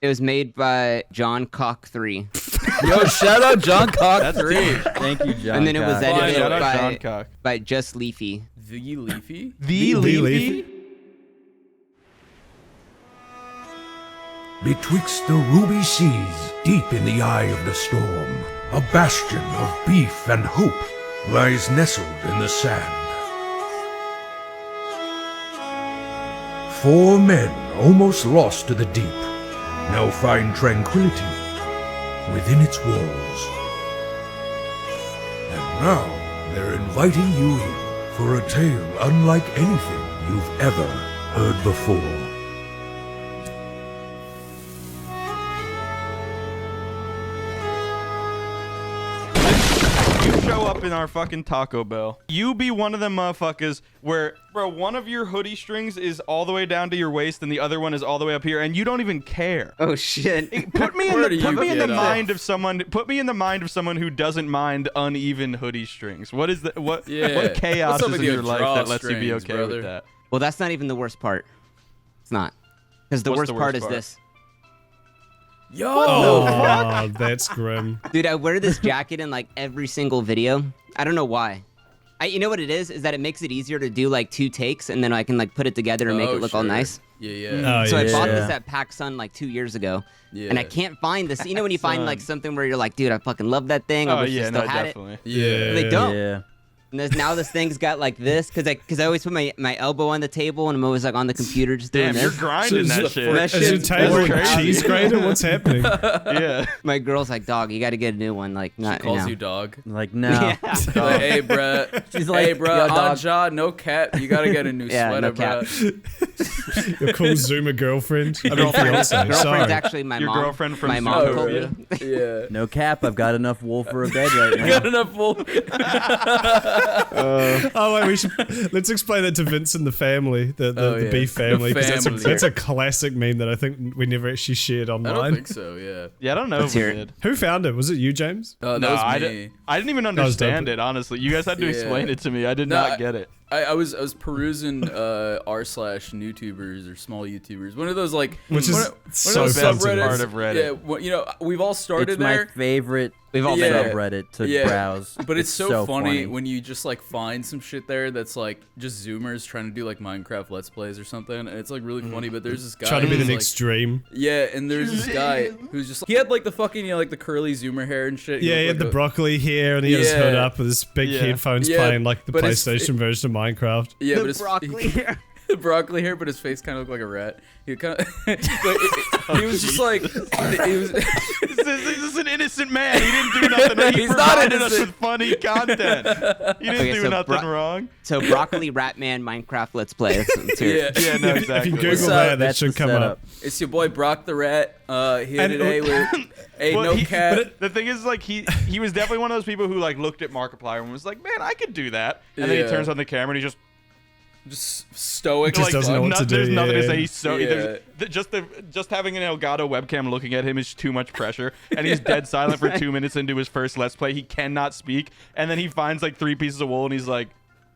It was made by John Cock 3. Yo, shout out John Cock 3. Thank you, John. And then it was edited Shout out John Cock. by Just Leafy. The Leafy? The Leafy? Betwixt the ruby seas, deep in the eye of the storm, a bastion of beef and hope lies nestled in the sand. 4 men, almost lost to the deep, now find tranquility within its walls. And now they're inviting you in for a tale unlike anything you've ever heard before. Show up in our fucking Taco Bell. You be one of them motherfuckers where, bro, one of your hoodie strings is all the way down to your waist and the other one is all the way up here, and you don't even care. Oh shit! Put me in the mind of someone. Put me in the mind of someone who doesn't mind uneven hoodie strings. What is the what chaos is in your life that lets you be okay with that? Well, that's not even the worst part. It's not, because the worst part is this. Yo! Oh, that's grim. Dude, I wear this jacket in like every single video. I don't know why. You know what it is that it makes it easier to do like 2 takes, and then I can like put it together and make it look all nice. Yeah. So I bought this at PacSun like 2 years ago, and I can't find this. You know when you find like something where you're like, dude, I fucking love that thing. I wish I still had it. Yeah. They don't. Yeah. And now this thing's got like this, because I always put my elbow on the table and I'm always like on the computer just doing Damn, this. you're grinding that shit. Is your table a cheese grater? What's happening? Yeah. My girl's like, dog, you got to get a new one. Like, not She calls now. you dog. Like, no. Yeah. Like, hey, bruh. She's like, hey, bruh, yo, on dog. jaw, no cap. You gotta get a new Yeah, sweater, no cap. bruh. Your cool Zoomer girlfriend. I mean, Girlfriend's fiance. Sorry. actually my Your mom. girlfriend from my Zoom. mom Oh, told really? me. Yeah. No cap. I've got enough wool for a bed right now. Got enough wool. Oh wait, let's explain that to Vince and the family, the beef family, because that's a classic meme that I think we never actually shared online. I don't think so, yeah. Yeah, I don't know if we did. Who found it? Was it you, James? That No, was me. I didn't even understand it, honestly. You guys had to explain it to me. I did not get it. I was perusing r/YouTubers or small YouTubers. One of those like Which is so fancy part of Reddit. Yeah, well, you know, we've all started It's there. my favorite We've all been there. subreddit to browse. But it's so funny when you just like find some shit there that's like just Zoomers trying to do like Minecraft Let's Plays or something, and it's like really funny. But there's this guy Trying to be the who's, next Dream. Yeah, and there's this guy who's just he had like the fucking like the curly Zoomer hair and shit. Yeah, he had the broccoli hair and he had his hood up with his big headphones playing like the PlayStation version of Minecraft. Yeah, but The broccoli hair. The broccoli hair, but his face kind of looked like a rat. He kind of, he was just like, he was. This is an innocent man. He didn't do nothing wrong. He He's not provided us innocent. with funny content. He didn't do nothing wrong. So Broccoli Ratman Minecraft Let's Play. Let's hear it. Yeah, no, If exactly. you Google that That's should the come setup. up. It's your boy Brock the Rat. Here today with Well, no cat. The thing is, like, he was definitely one of those people who like looked at Markiplier and was like, man, I could do that. And then he Yeah. turns on the camera and he Just stoic. Just doesn't know what to do, There's nothing to yeah. say. He's so Yeah. just having an Elgato webcam looking at him is too much pressure, and he's dead silent for 2 minutes into his first Let's Play. He cannot speak, and then he finds like 3 pieces of wool, and he's like,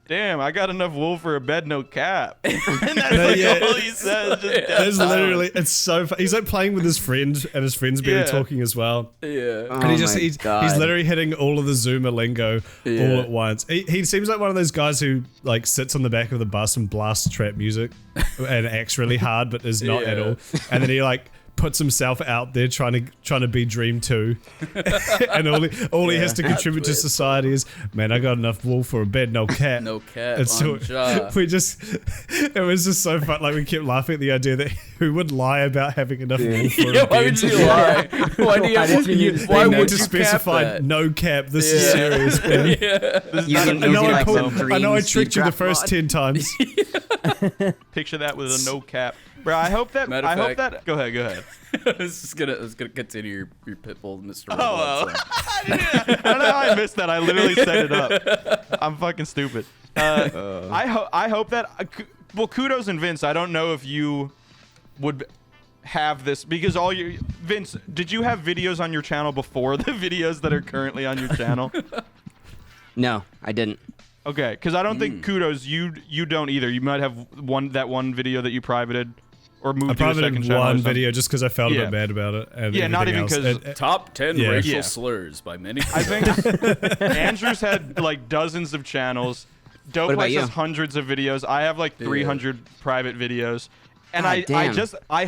"Damn, I got enough wool for a bed, no cap." And that's like all he says. Just dead There's silent. literally, it's so funny. He's like playing with his friend, and his friend's been talking as well. Yeah. And he's literally hitting all of the Zoomer lingo all at once. He seems like one of those guys who like sits on the back of the bus and blasts trap music and acts really hard, but is not at all. And then he like puts himself out there trying to be Dream 2. And all he has to contribute to society is, man, I got enough wool for a bed, no cat. No cat And so on job. it was just so fun. Like we kept laughing at the idea that who would lie about having enough wool for Yeah, a why bed. would you lie? Why do you? Why They need would to you specify cap that? no cap. This is serious, man. I know I tricked you the first 10 times. Picture that with a no cap, bro. I hope that. Go ahead. I was gonna continue your pitbull, Mr. Oh, Robot, so. I don't know how I missed that. I literally set it up. I'm fucking stupid. I hope that. Well, kudos and Vince. I don't know if you would have this because Vince, did you have videos on your channel before the videos that are currently on your channel? No, I didn't. Okay, because I don't think kudos. You don't either. You might have that one video that you privated or moved I to a probably second did channel. or one something. video just because I felt a Yeah. bit bad about it. And Yeah, not everything even else. 'cause- Top 10 Yeah. racial Yeah. slurs by many. I think Andrew's had like dozens of channels. about Dopefix you? has hundreds of videos. I have like 300 private videos. And God damn. I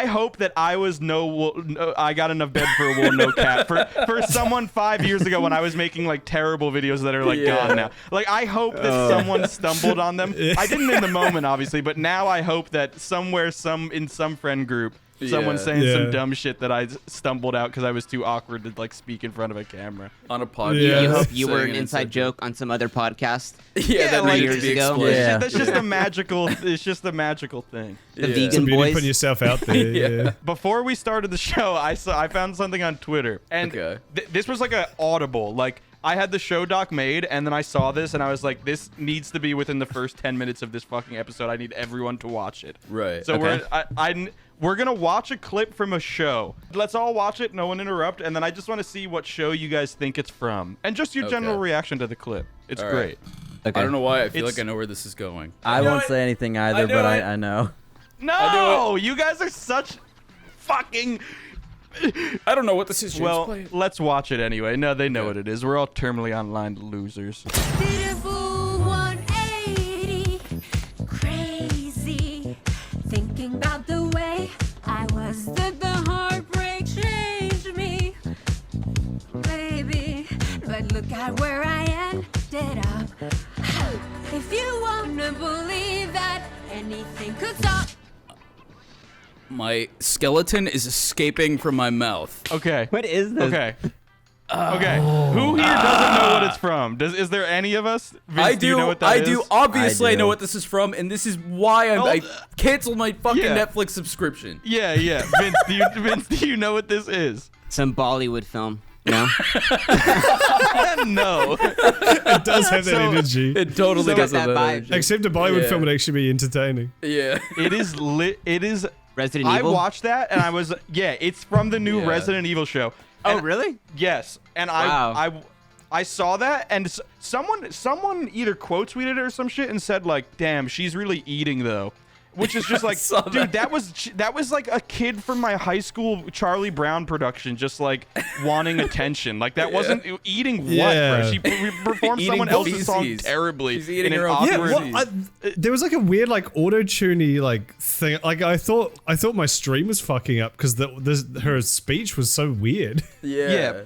hope that I was I got enough bed for a wool no cap for someone 5 years ago when I was making like terrible videos that are like gone now. Like I hope that someone stumbled on them. I didn't in the moment obviously, but now I hope that somewhere in some friend group someone's saying some dumb shit that I stumbled out because I was too awkward to like speak in front of a camera. On a podcast. Yeah. You hope you saying were an inside joke on some other podcast. Yeah, that like needs to years be ago. explained. Yeah. That's just a magical. It's just a magical thing. The Yeah. It's a vegan beauty boys. putting yourself out there. yeah. Before we started the show, I found something on Twitter, and Okay. this was like a audible. Like I had the show doc made, and then I saw this, and I was like, this needs to be within the first 10 minutes of this fucking episode. I need everyone to watch it. Right. So Okay. we're gonna watch a clip from a show. Let's all watch it. No one interrupt, and then I just want to see what show you guys think it's from, and just your general Okay. reaction to the clip. It's All great. right. I don't know why. I feel It's- like I know where this is going. I won't say anything either, knew but it. I know. No, you guys are such fucking. I don't know what this is. James. Well, Play it. let's watch it anyway. No, they know what it is. We're all terminally online losers. Beautiful 180, crazy, thinking about the way I was that the heartbreak changed me, baby. But look at where I ended up. If you wanna believe that anything could stop. My skeleton is escaping from my mouth. Okay. What is this? Okay. Okay. Who here doesn't know what it's from? Is there any of us? Vince, I do. You know what that I is? do. Obviously, I know do. what this is from, and this is why I canceled my fucking Yeah. Netflix subscription. Yeah, yeah. Vince, do you know what this is? Some Bollywood film. No. No. It does have that So- energy. It totally So does got have that that vibe. energy. Except a Bollywood Yeah. film would actually be entertaining. Yeah. It is lit. It is. Resident I Evil. watched that and I was it's from the new Yeah. Resident Evil show. Oh, And- really? Yes, and Wow. I saw that, and someone either quote tweeted it or some shit and said like, "Damn, she's really eating though," which is just like, saw dude, that. that was like a kid from my high school Charlie Brown production, just like wanting attention. Like that wasn't eating what, Yeah. bro? She performed Eating someone else's song feces. terribly. She's eating in her an own awkward- feces. There was like a weird like auto-tuney like thing. Like I thought my stream was fucking up because her speech was so weird. Yeah.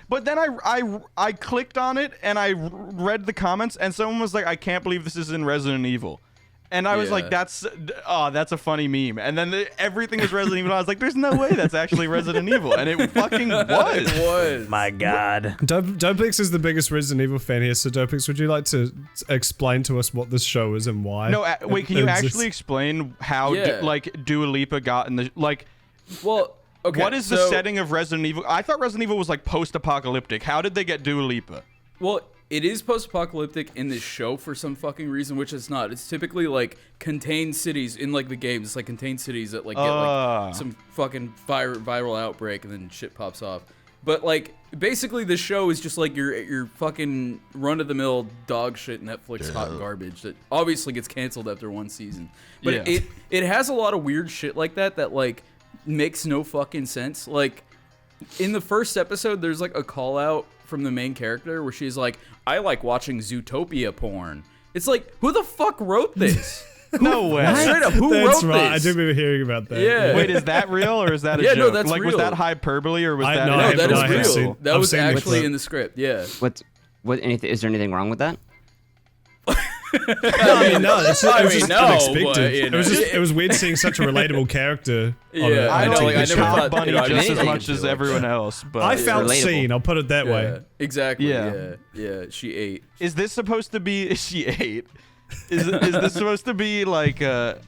But then I clicked on it and I read the comments and someone was like, I can't believe this is in Resident Evil. And I was like, Yeah. that's a funny meme. And then everything was Resident Evil. I was like, there's no way that's actually Resident Evil. And it fucking was. It was. My God. Dopefix is the biggest Resident Evil fan here. So Dopefix, would you like to explain to us what this show is and why? No, wait, can you Exists? actually explain how Yeah. Dua Lipa got in the Well, okay. what is the so- setting of Resident Evil? I thought Resident Evil was like post-apocalyptic. How did they get Dua Lipa? Well, it is post-apocalyptic in this show for some fucking reason, which it's not. It's typically like contained cities in like the games. It's like contained cities that like get like some fucking viral outbreak and then shit pops off. But like basically the show is just like your fucking run-of-the-mill dog shit Netflix hot garbage that obviously gets canceled after one season. But Yeah. it has a lot of weird shit like that like makes no fucking sense. Like in the first episode, there's like a call out from the main character where she's like, I like watching Zootopia porn. It's like, who the fuck wrote this? No way. Straight up, who That's wrote right. this? I do remember hearing about that. Yeah. Wait, is that real or is that a Yeah, joke? no, that's like, was real. that hyperbole or was that no, an No, I that have- is I have real. seen- That I've was seen the actually clip. in the script. Yeah. Is there anything wrong with that? I mean, no, it's just, I it was mean, just no, unexpected. but, you know. It was weird seeing such a relatable character. On Yeah, I I know, don't like, I think never Chop thought- Bunny you know, I just didn't as think much it as was everyone else, but I felt relatable. seen. I'll put it that Yeah, way. exactly. Yeah. Yeah, she ate. is this supposed to be? She ate. Is this supposed to be like a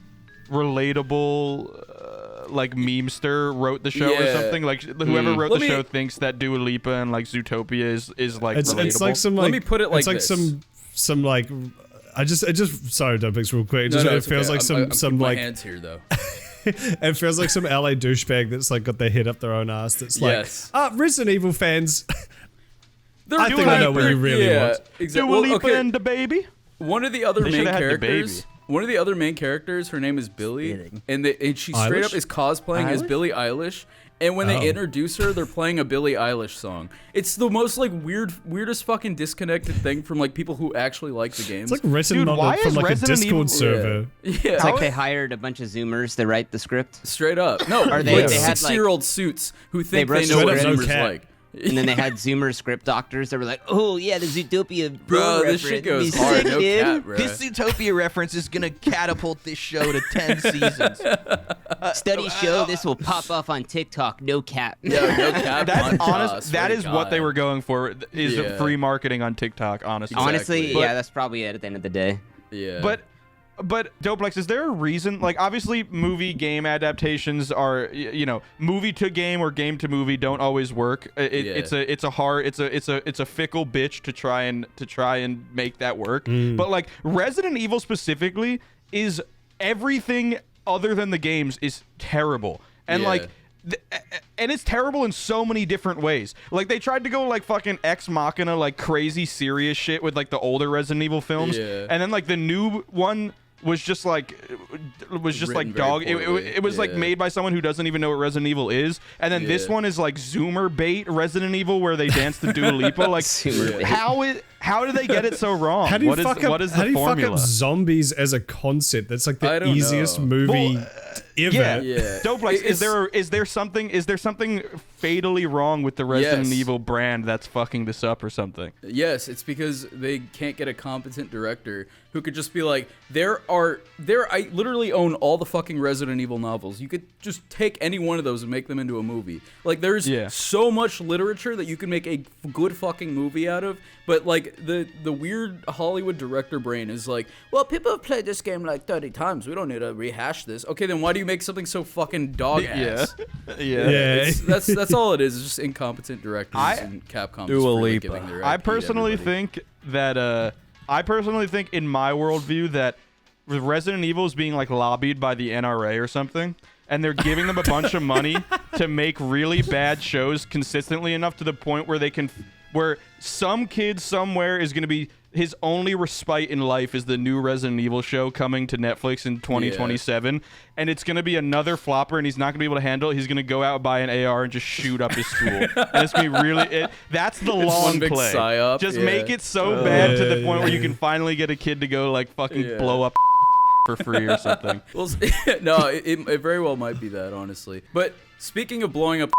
relatable, like memester wrote the show or Yeah. something? Like whoever wrote Let the me- show thinks that Dua Lipa and like Zootopia is like It's relatable. like some like. Let me put it like it's like this. some like. It just sorry, Dopefix, real quick. No, It feels like I'm some keeping my like hands here though. it feels like some LA douchebag that's like got their head up their own ass. That's like, Yes. Resident Evil fans. They're I think I know what you really want. Exactly. Dua Lipa and the baby. One of the other They main shoulda had the characters one of the other main characters, her name is Billy, and she straight up is cosplaying as Billie Eilish. And when they introduce her, they're playing a Billie Eilish song. It's the most like weirdest fucking disconnected thing from like people who actually like the games. It's like written from like a Discord server. Yeah. It's like they hired a bunch of Zoomers to write the script. Straight up. No, Or they had, had 60-year-old suits who think they brushed know what over Zoomers cat. like. And then they had Zoomer script doctors that were like, "Oh yeah, the Zootopia Bro, this reference. shit goes He's hard. sick, No dude." cap, bro. This Zootopia reference is gonna catapult this show to 10 seasons. Studies show this will pop off on TikTok. No cap. Yeah, no cap. That's on honest. That is what they were going for. Is free marketing on TikTok. Honestly. Honestly, Exactly. yeah, that's probably it at the end of the day. Yeah. But Dopefix, is there a reason? Like, obviously, movie game adaptations are, movie to game or game to movie don't always work. It's a fickle bitch to try and make that work. But like Resident Evil specifically is everything other than the games is terrible, and like. And it's terrible in so many different ways. Like, they tried to go like fucking Ex Machina, like crazy serious shit with like the older Resident Evil films, and then like the new one was just like dog. It was like made by someone who doesn't even know what Resident Evil is, and then this one is like Zoomer bait Resident Evil where they dance the Dua Lipa. Like, how did they get it so wrong? How do you What is fuck up? the How do you fuck formula? up zombies as a concept? That's like I the don't easiest know. movie ever. Yeah. Dopefix, is there something fatally wrong with the Resident Evil brand that's fucking this up or something? Yes, it's because they can't get a competent director who could just be like, I literally own all the fucking Resident Evil novels. You could just take any one of those and make them into a movie. Like, there's so much literature that you can make a good fucking movie out of, but like the weird Hollywood director brain is like, well, people have played this game like 30 times. We don't need to rehash this. Okay, then why do you make something so fucking dog ass? That's all it is. It's just incompetent directors and Capcom just really giving their I IP to personally everybody. think in my worldview that Resident Evil is being like lobbied by the NRA or something, and they're giving them a bunch of money to make really bad shows consistently enough to the point where some kid somewhere is going to be his only respite in life is the new Resident Evil show coming to Netflix in 2027, and it's going to be another flopper, and he's not going to be able to handle it. He's going to go out and buy an AR and just shoot up his school. And it's going to be really that's the long one big play. psyop, Just make it so bad to the point where you can finally get a kid to go like fucking blow up for free or something. Well, no, it very well might be that, honestly. But speaking of blowing up,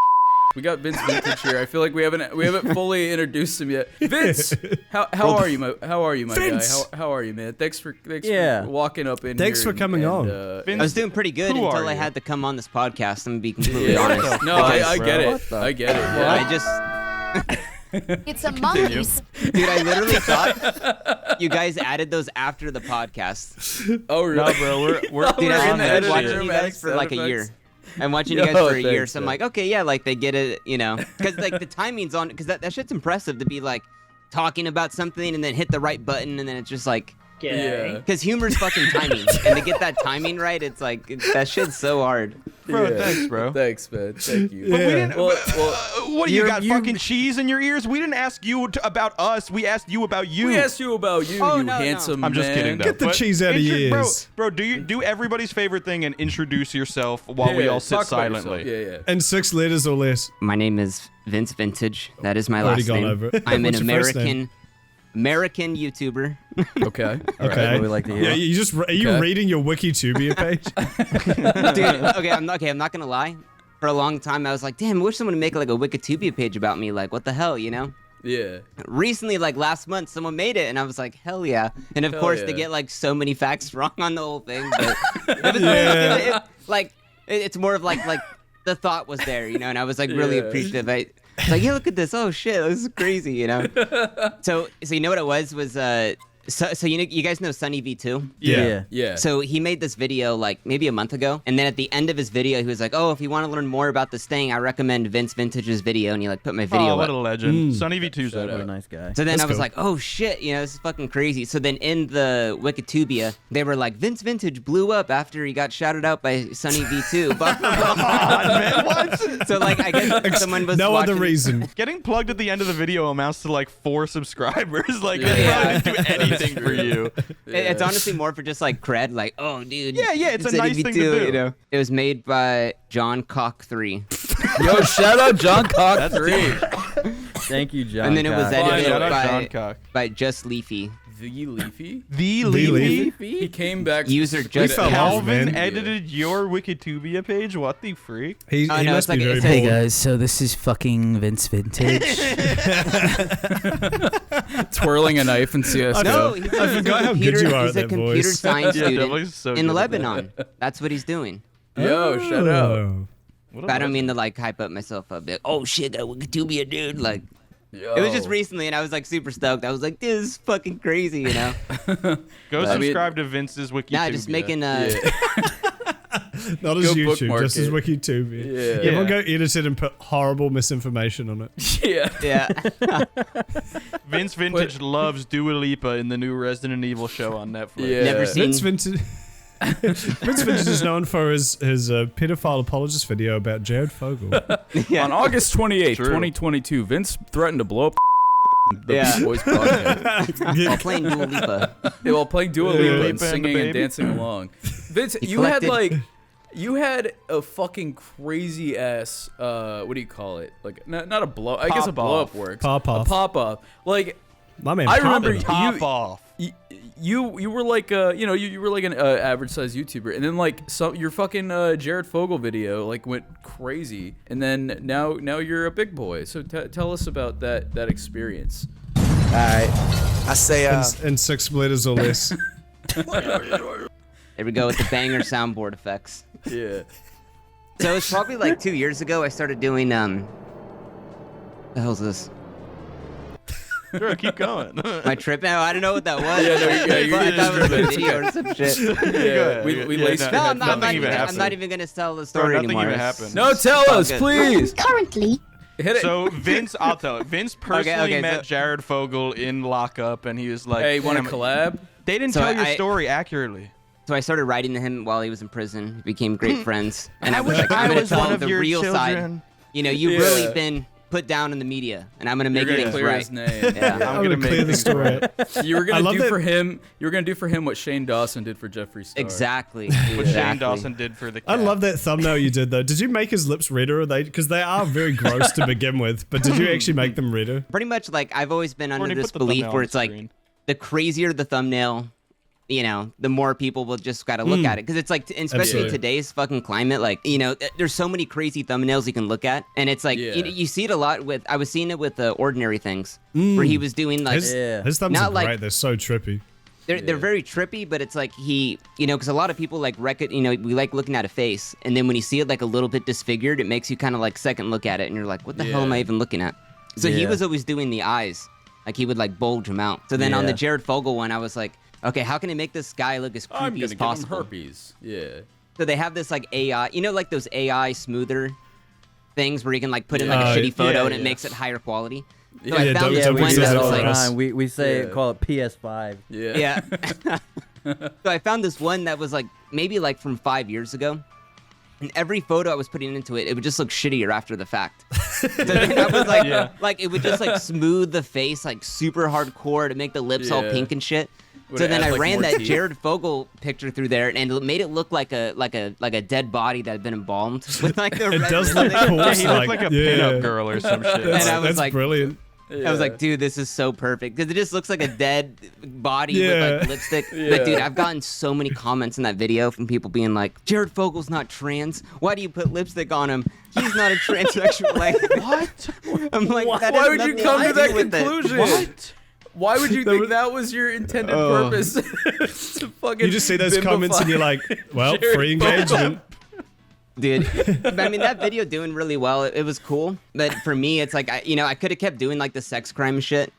we got Vince Vintage here. I feel like we haven't fully introduced him yet. Vince, how are you, my Vince! guy? How are you, man? Thanks for walking up in. Thanks here for coming on. I was doing pretty good until I had to come on this podcast. I'm gonna be completely honest. No, I get it. I get it. Yeah. I just. It's a mongoose. Dude, I literally thought you guys added those after the podcast. Oh, really? No, bro, we're Dude, I've on been that watching shit. you guys for like a year. I'm watching you guys for a year, so I'm like, okay, yeah, like they get it, because like the timing's on, because that shit's impressive to be like talking about something and then hit the right button and then it's just like, because humor's fucking timing, and to get that timing right, it's like that shit's so hard. Bro, thanks, bro. Thanks, man. Thank you. But we didn't, what do you got? you- Fucking cheese in your ears? We didn't ask you about us. We asked you about you. We asked you about you, Oh, you no, no. handsome I'm just man. kidding, though. Get the But cheese out of your ears. Bro, do everybody's favorite thing and introduce yourself while we all sit talk about yourself. silently. Yeah. And 6 letters or less. My name is Vince Vintage. That is my Already last gone name. over it. I'm an What's your first name? American YouTuber. Okay. Okay. what we like to hear. Yeah, are you reading your Wikitubia page? Dude, I'm not gonna lie. For a long time, I was like, damn, I wish someone would make like a Wikitubia page about me. Like, what the hell, Yeah. Recently, like last month, someone made it, and I was like, hell yeah. And of course, they yeah. get like so many facts wrong on the whole thing. But it's more of like the thought was there, and I was like really appreciative. I was like, yeah, look at this. Oh shit, this is crazy, So you know what it was so you guys know Sunny V2? Yeah. So he made this video like maybe a month ago, and then at the end of his video, he was like, "Oh, if you want to learn more about this thing, I recommend Vince Vintage's video." And he like put my video Oh, what up. a legend. Sunny V2's What a that. nice guy. So then That's I was cool. like, "Oh shit, this is fucking crazy." So then in the Wikitubia, they were like, "Vince Vintage blew up after he got shouted out by Sunny V2." Blah, blah, blah, blah. Man, what? So like, I guess someone was No other watching- reason. Getting plugged at the end of the video amounts to like 4 subscribers. Like, they probably didn't do anything for you. It's honestly more for just like cred, like, oh, dude. Yeah, it's a said nice if you thing to do. You know? It was made by John Cock 3. Yo, shout out John Cock 3. Thank you, John. And then it was Cox. edited Shout out John Cock. by Just Leafy. The Leafy? The Leafy? He came back. User just fell off, Calvin man. edited your Wikitubia page? What the freak? He Oh, no, must it's be like- very it's poor. guys, so this is fucking Vince Vintage. twirling a knife in CSGO. No, he's I forgot how good you are he's at a that computer voice. science Yeah, student definitely so good in at that. Lebanon. That's what he's doing. Yo, shout out. Oh. But I don't mean to like hype up myself up. Like, oh shit, that Wikitubia dude. Like, Yo. it was just recently, and I was like super stoked. I was like, this is fucking crazy, you know? Go I mean- subscribe to Vince's Wikitubia. Nah, just making Not as Go YouTube, bookmark just as it. Wikitubia. Yeah. Everyone go edit it and put horrible misinformation on it. Yeah. yeah. Vince Vintage loves Dua Lipa in the new Resident Evil show on Netflix. Yeah. Never seen. Vince Vintage. Vince Vintage is known for his pedophile apologist video about Jared Fogle. Yeah. On August 28th, True. 2022, Vince threatened to blow up the Yeah. BeefBoys podcast While playing Dua Lipa. Yeah, while playing Dua Dua Lipa Lipa and and the singing and baby. dancing along. Vince, He you had collected- you had a fucking crazy ass what do you call it? Like not a blow. I guess a blow up Pop-off. works. Pop-off. A pop off. Like My man, I remember Papa. Pop off. you were like you were like an average size YouTuber, and then like your fucking Jared Fogle video like went crazy, and then now you're a big boy. So tell us about that experience. Alright. I say, in 6 letters or less. There we go with the banger soundboard effects. Yeah. So it's probably like 2 years ago I started doing the hell's this? Bro, keep going. My trip now? I don't know what that was. Yeah, no, you I thought it was a it's video okay. or some shit. Yeah, we Yeah, laced no, it. No, I'm not, Nothing even I'm happened. not even gonna tell the Bro, story nothing anymore. even It's- happened. No, tell all us, good. please. Currently, Hit it. So Vince, I'll tell it. Vince personally okay, met so- Jared Fogle in lockup, and he was like, Hey, want to "Damn, collab? They didn't So tell your I- story accurately. So I started writing to him while he was in prison. We became great friends. And I was wish like, I I'm gonna was tell one him of the your real side. children. You know, you've Yeah. really been put down in the media, and I'm gonna You're make gonna things clear right. his name. Yeah. I'm I'm gonna gonna clear make the things story. right. You were I gonna love do that- for him. You were gonna do for him what Shane Dawson did for Jeffree Star. Exactly. What Shane exactly. Dawson did for the I cat. love that thumbnail you did though. Did you make his lips redder? Or because they are very gross to begin with. But did you actually make them redder? Pretty much, like I've always been under Courtney, this put the belief thumbnail where on it's the like screen. the crazier the thumbnail, you know, the more people will just gotta look at it. Because it's like, especially Absolutely. today's fucking climate, like, you know, there's so many crazy thumbnails you can look at. And it's like, Yeah. you see it a lot with, I was seeing it with Ordinary Things, where he was doing like, His thumbs Not are like- great. They're so trippy. they're very trippy, but it's like you know, because a lot of people like you know, we like looking at a face. And then when you see it like a little bit disfigured, it makes you kind of like second look at it. And you're like, what the hell am Yeah. I even looking at? So he Yeah. was always doing the eyes. Like he would like bulge them out. So then on the Yeah. Jared Fogle one, I was like, okay, how can I make this guy look as I'm creepy gonna as give him possible? herpes. Yeah. So they have this like AI, you know, like those AI smoother things where you can like put in like a Yeah. shitty photo Yeah, and it yeah. makes it higher quality. So Yeah, I found yeah, this Dopefix we one do does that that it was all for the like, us. time. We say Yeah. call it PS5. Yeah. yeah. So I found this one that was like maybe like from 5 years ago. And every photo I was putting into it, it would just look shittier after the fact. So then I was like, like it would just like smooth the face like super hardcore to make the lips all Yeah. pink and shit. Would So it then add, I like, ran more that teeth? Jared Fogle picture through there, and it made it look like a dead body that had been embalmed with like the It red does look lipstick. cool. Yeah, he looked like a yeah. pinup girl or some shit. That's, And I was that's like- brilliant. I was like, dude, this is so perfect because it just looks like a dead body Yeah. with like lipstick. Yeah. But dude, I've gotten so many comments in that video from people being like, Jared Fogle's not trans. Why do you put lipstick on him? He's not a transsexual. Like, what? I'm like, that Why has would you nothing come to do that with it. conclusion? What? Why would you think that was your intended purpose? To fucking You just see those comments and you're like, well, Jared free engagement. Dude, but I mean, that video doing really well. It was cool. But for me, it's like, I could have kept doing like the sex crime shit.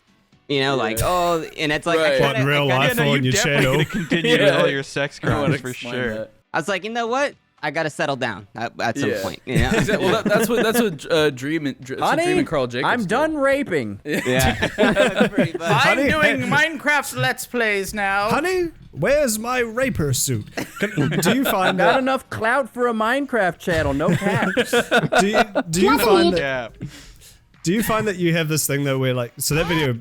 You know, like, oh, and it's like, Right. What, in real life Yeah, no, on you your definitely channel? gonna continue with all your sex I wanna crimes for explain sure. that. I was like, you know what? I gotta settle down at some Yeah. point. You know? Exactly. Well, that's what Dream and Honey, and Carl Jacobs I'm did. done raping. Yeah. Pretty much. Honey, Minecraft Let's Plays now. honey, where's my raper suit? Do you find Got that? enough clout for a Minecraft channel. No caps. Do you find that? Yeah. Do you find that you have this thing though where like, so that video,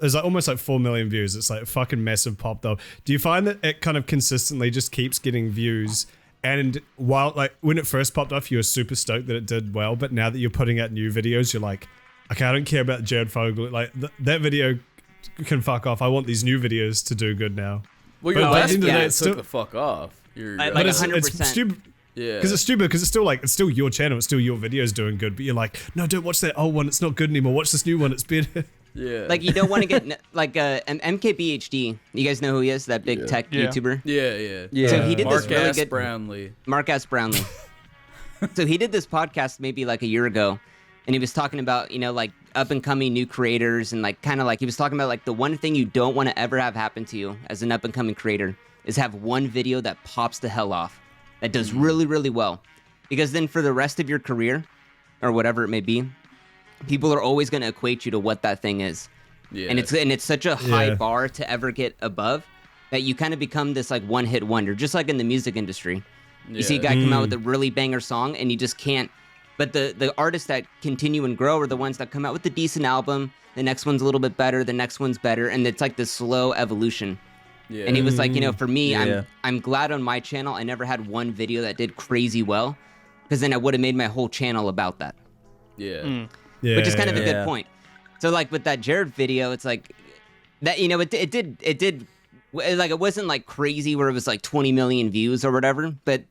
there's like almost like 4 million views. It's like fucking massive pop though. Do you find that it kind of consistently just keeps getting views? And while like when it first popped off, you were super stoked that it did well, but now that you're putting out new videos, you're like, okay, I don't care about Jared Fogle. Like that video can fuck off. I want these new videos to do good now. Well, your But last at the end of the video day, took it's still- the fuck off. You're, Like But it's 100%. stupid. yeah. Because it's stupid. Because it's still your channel. It's still your videos doing good. But you're like, no, don't watch that old one. It's not good anymore. Watch this new one. It's better. Yeah. Like you don't want to get like an MKBHD. You guys know who he is? That big tech Yeah. YouTuber. Yeah. So he did Mark this really S. good. Brownlee. Mark S. Brownlee. So he did this podcast maybe like a year ago, and he was talking about like up and coming new creators and like kind of like he was talking about like the one thing you don't want to ever have happen to you as an up and coming creator is have one video that pops the hell off, that does really, really well. Because then for the rest of your career, or whatever it may be, people are always going to equate you to what that thing is. Yeah. And it's such a high Yeah. bar to ever get above that you kind of become this like one-hit wonder, just like in the music industry. You see a guy come out with a really banger song and you just can't. But the artists that continue and grow are the ones that come out with the decent album. The next one's a little bit better. The next one's better. And it's like this slow evolution. Yeah. And he was like, for me, Yeah. I'm glad on my channel I never had one video that did crazy well, because then I would have made my whole channel about that, Yeah. Yeah, which is kind of a Yeah. good point. So like with that Jared video, it's like that it did like it wasn't like crazy where it was like 20 million views or whatever, but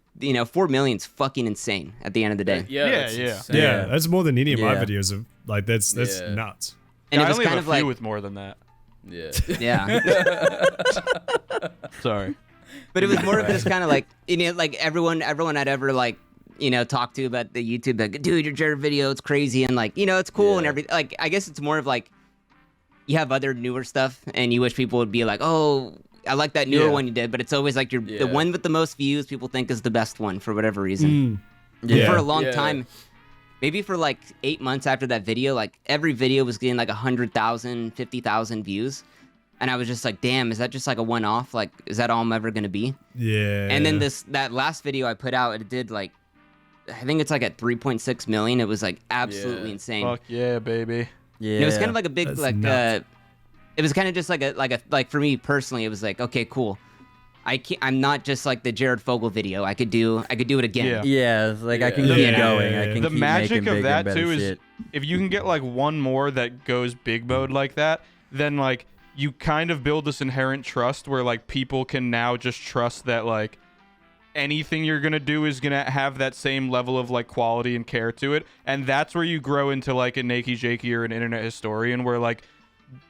4 million's fucking insane at the end of the day. Yeah. Yeah, that's yeah. insane. Yeah, that's more than any of my Yeah. videos. Of like that's Yeah. nuts. And I it was only kind have of a few like with more than that. Yeah. yeah. Sorry. But it was more of this kind of like, like everyone I'd ever like, talked to about the YouTube, like, dude, your Jared video, it's crazy. And like, it's cool and Yeah. everything. Like, I guess it's more of like, you have other newer stuff and you wish people would be like, oh, I like that newer Yeah. one you did. But it's always like the Yeah. one with the most views people think is the best one for whatever reason. And Yeah. for a long Yeah. time, maybe for like 8 months after that video, like every video was getting like 100,000, 50,000 views. And I was just like, damn, is that just like a one-off? Like, is that all I'm ever going to be? Yeah. And then that last video I put out, it did like, I think it's like at 3.6 million. It was like absolutely Yeah. insane. Fuck yeah, baby. Yeah. And it was kind of like a big That's like nuts. it was kind of just like for me personally, it was like, okay, cool. I'm not just like the Jared Fogle video. I could do it again. Yeah. Yeah, it's like I can Yeah. keep Yeah. going. I can The keep magic making of bigger, that better too is shit. if you can get like one more that goes big mode like that, then like you kind of build this inherent trust where like people can now just trust that like anything you're gonna do is gonna have that same level of like quality and care to it, and that's where you grow into like a Nakey Jakey or an internet historian, where like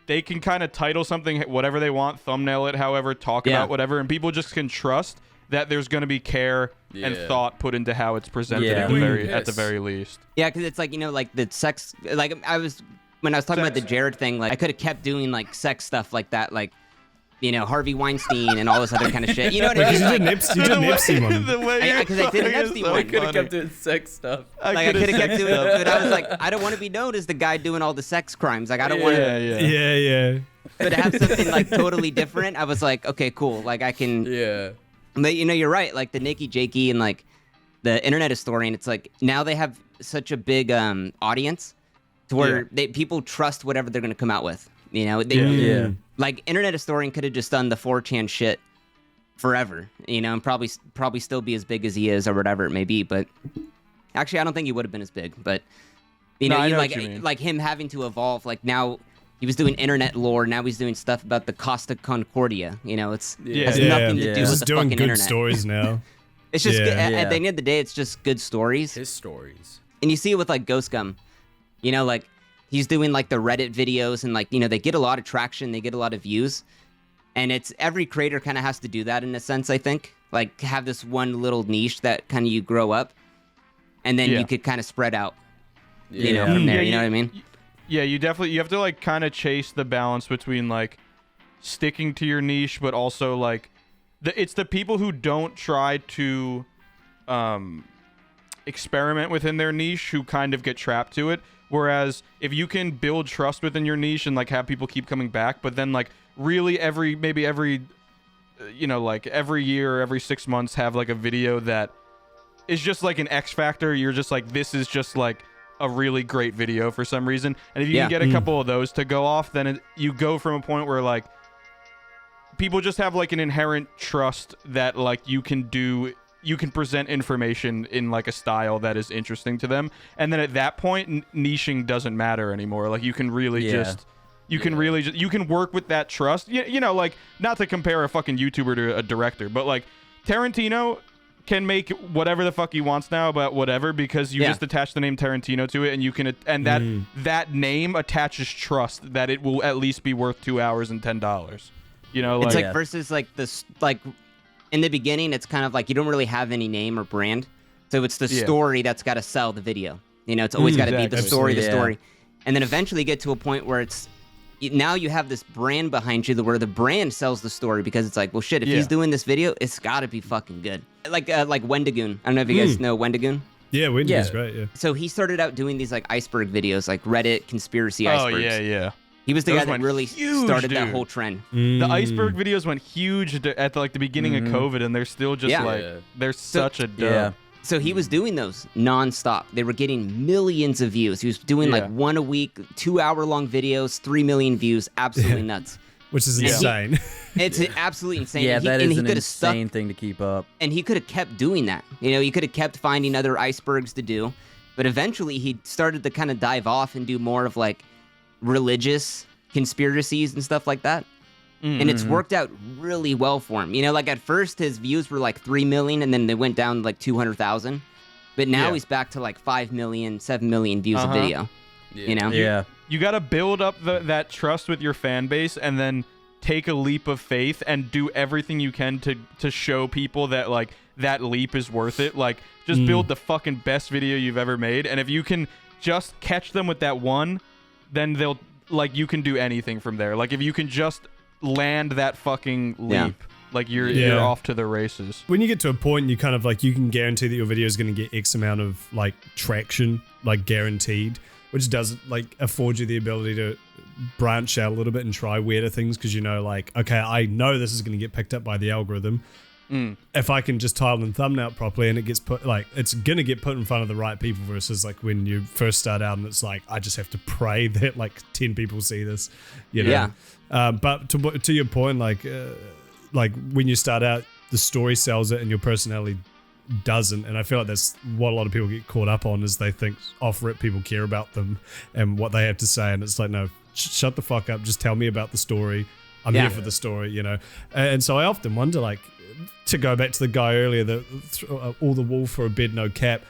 they can kind of title something whatever they want, thumbnail it however, talk Yeah. about whatever, and people just can trust that there's gonna be care and Yeah. thought put into how it's presented Yeah. at the very least. Yeah, because it's like, like the sex, like when I was talking about the Jared thing, like I could have kept doing like sex stuff like that, like, Harvey Weinstein and all this other kind of shit. You know what I mean? you did Like, you did an Epstein one. The way because I did an Epstein one. Could have kept doing sex stuff. I could have kept doing it, but I was like, I don't want to be known as the guy doing all the sex crimes. Like, I don't want to. Yeah. But to have something like totally different, I was like, okay, cool. Like I can. Yeah. But you're right. Like the Nakey Jakey and like the internet historian. It's like now they have such a big audience to where people trust whatever they're gonna come out with. Yeah. Like internet historian could have just done the 4chan shit forever, and probably still be as big as he is or whatever it may be. But actually, I don't think he would have been as big. But No, I know like what you mean. like him having to evolve. Like now, he was doing internet lore. Now he's doing stuff about the Costa Concordia. It's has nothing to do He's with the doing fucking good internet. stories now. It's just Yeah. at the end of the day, it's just good stories. His stories. And you see it with like Ghost Gum, like he's doing like the Reddit videos and like, they get a lot of traction, they get a lot of views. And it's every creator kind of has to do that in a sense, I think. Like have this one little niche that kind of you grow up and then you could kind of spread out, from there. You know what I mean? Yeah, you have to like kind of chase the balance between like sticking to your niche, but also like it's the people who don't try to experiment within their niche who kind of get trapped to it. Whereas if you can build trust within your niche and like have people keep coming back, but then like really every like every year, every 6 months have like a video that is just like an X factor. You're just like, this is just like a really great video for some reason. And if you can get a couple of those to go off, then you go from a point where like people just have like an inherent trust that like you can present information in like a style that is interesting to them. And then at that point, niching doesn't matter anymore. Like you can really you can work with that trust. You know, like not to compare a fucking YouTuber to a director, but like Tarantino can make whatever the fuck he wants now about whatever because you just attach the name Tarantino to it, and you can that name attaches trust that it will at least be worth 2 hours and $10. You know, like, it's like versus like this, like in the beginning, it's kind of like you don't really have any name or brand, so it's the story that's got to sell the video. You know, it's always got to be the story, and then eventually get to a point where it's now you have this brand behind you where the brand sells the story because it's like, well, shit, if he's doing this video, it's got to be fucking good. Like Wendigoon. I don't know if you guys know Wendigoon. Yeah, Wendigoon's great. Yeah. So he started out doing these like iceberg videos, like Reddit conspiracy icebergs. Oh yeah. He was the guy that really started that whole trend. The iceberg videos went huge at the beginning of COVID, and they're still just they're such a dub. Yeah. So he was doing those nonstop. They were getting millions of views. He was doing like one a week, 2 hour long videos, 3 million views. Absolutely nuts. Which is insane. It's absolutely insane. Yeah, that is an insane thing to keep up. And he could have kept doing that. You know, he could have kept finding other icebergs to do. But eventually he started to kind of dive off and do more of like religious conspiracies and stuff like that. And it's worked out really well for him. You know, like at first his views were like 3 million and then they went down to like 200,000. But now he's back to like 5 million, 7 million views a video. You know? Yeah. You got to build up that trust with your fan base and then take a leap of faith and do everything you can to show people that like that leap is worth it. Like just build the fucking best video you've ever made. And if you can just catch them with that one, then they'll like you can do anything from there. Like if you can just land that fucking leap, like you're off to the races. When you get to a point, you kind of like you can guarantee that your video is going to get X amount of like traction, like guaranteed, which does like afford you the ability to branch out a little bit and try weirder things because you know like, okay, I know this is going to get picked up by the algorithm. If I can just title and thumbnail properly and it gets put like it's gonna get put in front of the right people versus like when you first start out and it's like I just have to pray that like 10 people see this, you know. But to your point, like when you start out, the story sells it and your personality doesn't, and I feel like that's what a lot of people get caught up on is they think off rip people care about them and what they have to say, and it's like no, shut the fuck up, just tell me about the story. I'm here for the story, you know. And so I often wonder like, to go back to the guy earlier, all the wool for a bed, no cap.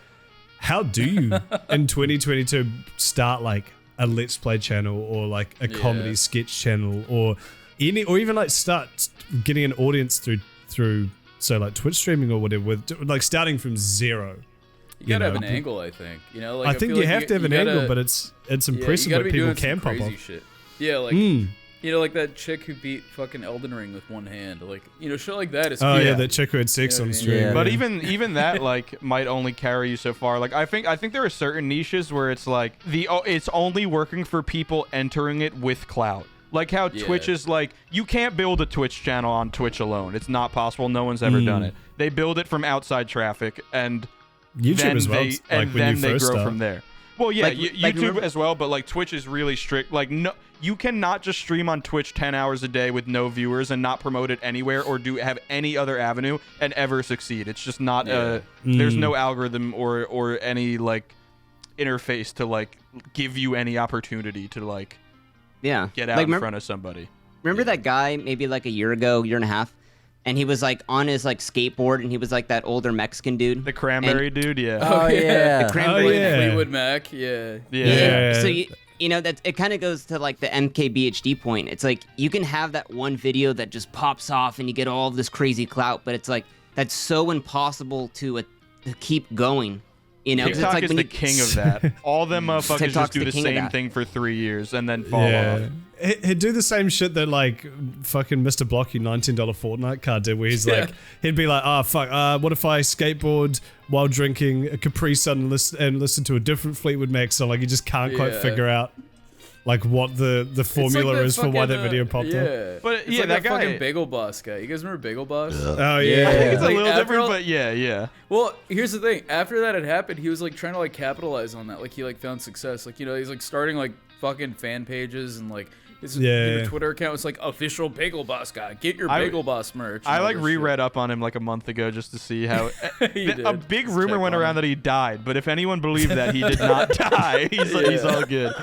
How do you in 2022 start like a let's play channel or like a comedy sketch channel or even like start getting an audience through so like Twitch streaming or whatever, with like starting from zero? You gotta have an angle, I think. You know, like I think you have to have an angle, but it's impressive what people can pop off. Shit. Yeah, like. You know, like that chick who beat fucking Elden Ring with one hand. Like, you know, shit like that is cool. That chick who had sex on stream. Yeah. But even that, like, might only carry you so far. Like, I think there are certain niches where it's like, it's only working for people entering it with clout. Like how Twitch is like, you can't build a Twitch channel on Twitch alone. It's not possible. No one's ever done it. They build it from outside traffic, and YouTube then as well. they grow from there. Well, yeah, YouTube as well, but like Twitch is really strict. Like, no, you cannot just stream on Twitch 10 hours a day with no viewers and not promote it anywhere or have any other avenue and ever succeed. It's just not there's no algorithm or any like interface to like give you any opportunity to like get out in front of somebody. Remember that guy maybe like a year ago, year and a half? And he was like on his like skateboard, and he was like that older Mexican dude, the cranberry dude. The cranberry Fleetwood Mac. So you know that it kind of goes to like the MKBHD point. It's like you can have that one video that just pops off, and you get all of this crazy clout, but it's like that's so impossible to keep going. You know, TikTok it's like is the king of that. All them motherfuckers just do the same thing for 3 years and then fall off. He'd do the same shit that like fucking Mr. Blocky $19 Fortnite card did, where he's like, he'd be like, oh fuck, what if I skateboard while drinking a Capri Sun and listen to a different Fleetwood Mac song? Like you just can't quite figure out like what the formula is for why that video popped up. But it's like that guy, fucking Bagel Boss guy. You guys remember Bagel Boss? Oh yeah. I think it's a Like, little different, but yeah. Well, here's the thing. After that had happened, he was like trying to like capitalize on that. Like he like found success. Like, you know, he's like starting like fucking fan pages and like his Twitter account was like official Bagel Boss guy. Get your Bagel Boss merch. I like reread up on him like a month ago just to see how a big rumor went around that he died. But if anyone believed that, he did not die. He's all good.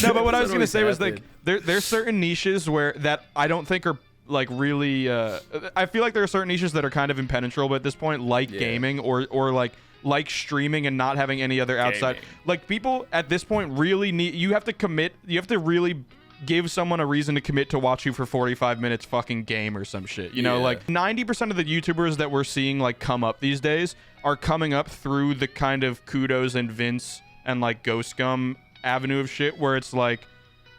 No, but what I was gonna say was like there's certain niches where that I don't think are like really. I feel like there are certain niches that are kind of impenetrable at this point, like gaming or like streaming and not having any other outside. Like people at this point really need. You have to commit. You have to really give someone a reason to commit to watch you for 45 minutes fucking game or some shit. You know, like 90% of the YouTubers that we're seeing like come up these days are coming up through the kind of Kudos and Vince and like Ghost Scum avenue of shit where it's like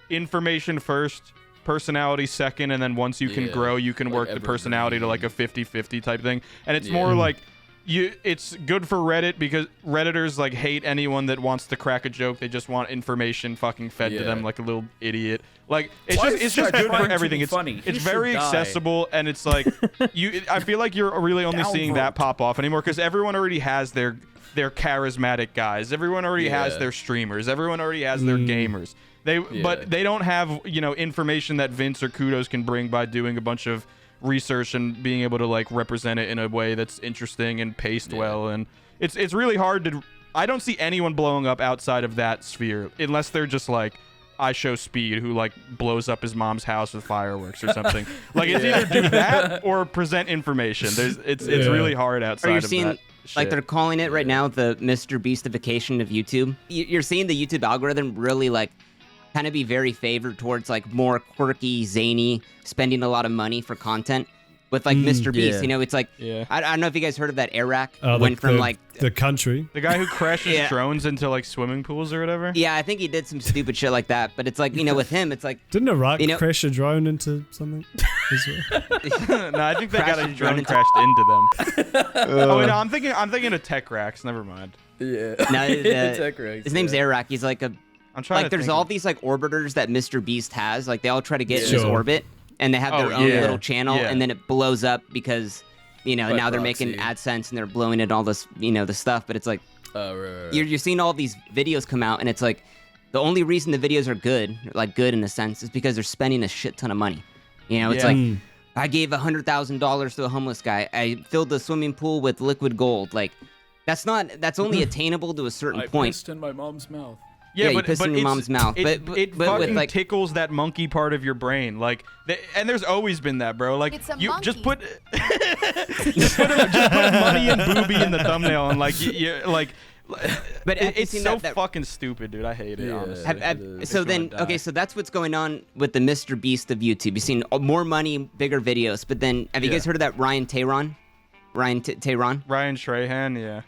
information first, personality second, and then once you can grow, you can work the personality to like a 50-50 type thing. And it's more like it's good for Reddit because Redditors like hate anyone that wants to crack a joke. They just want information fucking fed to them like a little idiot. Like it's just good for everything. It's very accessible, and it's like I feel like you're really only seeing that pop off anymore because everyone already has their charismatic guys. Everyone already has their streamers. Everyone already has their gamers. But they don't have, you know, information that Vince or Kudos can bring by doing a bunch of research and being able to like represent it in a way that's interesting and paced well. And it's really hard to. I don't see anyone blowing up outside of that sphere unless they're just like I Show Speed, who like blows up his mom's house with fireworks or something. Like it's either do that or present information. It's really hard outside of that. Like they're calling it right now the MrBeastification of YouTube. You're seeing the YouTube algorithm really like kind of be very favored towards like more quirky, zany, spending a lot of money for content. With like MrBeast, you know, it's like I don't know if you guys heard of that Iraq went from like the country, the guy who crashes drones into like swimming pools or whatever. Yeah, I think he did some stupid shit like that. But it's like, you know, with him, it's like didn't Iraq crash a drone into something? No, I think they got a drone crashed into them. Oh wait, no, I'm thinking of Tech Racks. Never mind. Yeah, no, Tech Racks. His name's Iraq. He's like there's all these like orbiters that MrBeast has. Like they all try to get in his orbit. And they have their own little channel, and then it blows up because, you know, now they're making AdSense and they're blowing it all this, you know, the stuff. But it's like, you're seeing all these videos come out, and it's like, the only reason the videos are good, like good in a sense, is because they're spending a shit ton of money. You know, it's like, I gave $100,000 to a homeless guy. I filled the swimming pool with liquid gold. Like, that's only attainable to a certain point. I pissed in my mom's mouth. Yeah, you pissed in your mom's mouth. It fucking with, like, tickles that monkey part of your brain. Like, and there's always been that, bro. Like, you monkey. Just put money and booby in the thumbnail, and like, but it's so fucking stupid, dude. I hate it. Honestly. So that's what's going on with the MrBeast of YouTube. You've seen more money, bigger videos. But then, have you guys heard of that Ryan Trahan? Ryan Trahan, yeah.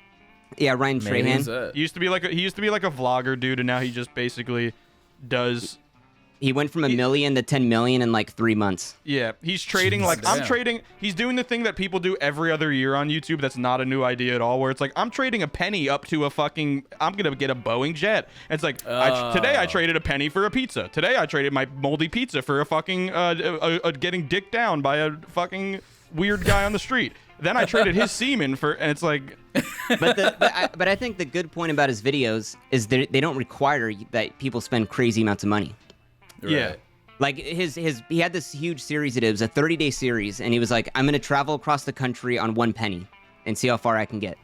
Yeah, Ryan Trahan. He used to be like a vlogger dude, and now he just basically does. He went from 1 million to 10 million in like 3 months. Yeah, he's trading trading. He's doing the thing that people do every other year on YouTube. That's not a new idea at all. Where it's like I'm trading a penny up to a fucking. I'm gonna get a Boeing jet. And it's like today I traded a penny for a pizza. Today I traded my moldy pizza for a fucking getting dicked down by a fucking weird guy on the street. Then I traded his semen for, and it's like. But I think the good point about his videos is they don't require that people spend crazy amounts of money. Right. Yeah. Like he had this huge series. It was a 30-day series, and he was like, I'm gonna travel across the country on 1 penny and see how far I can get.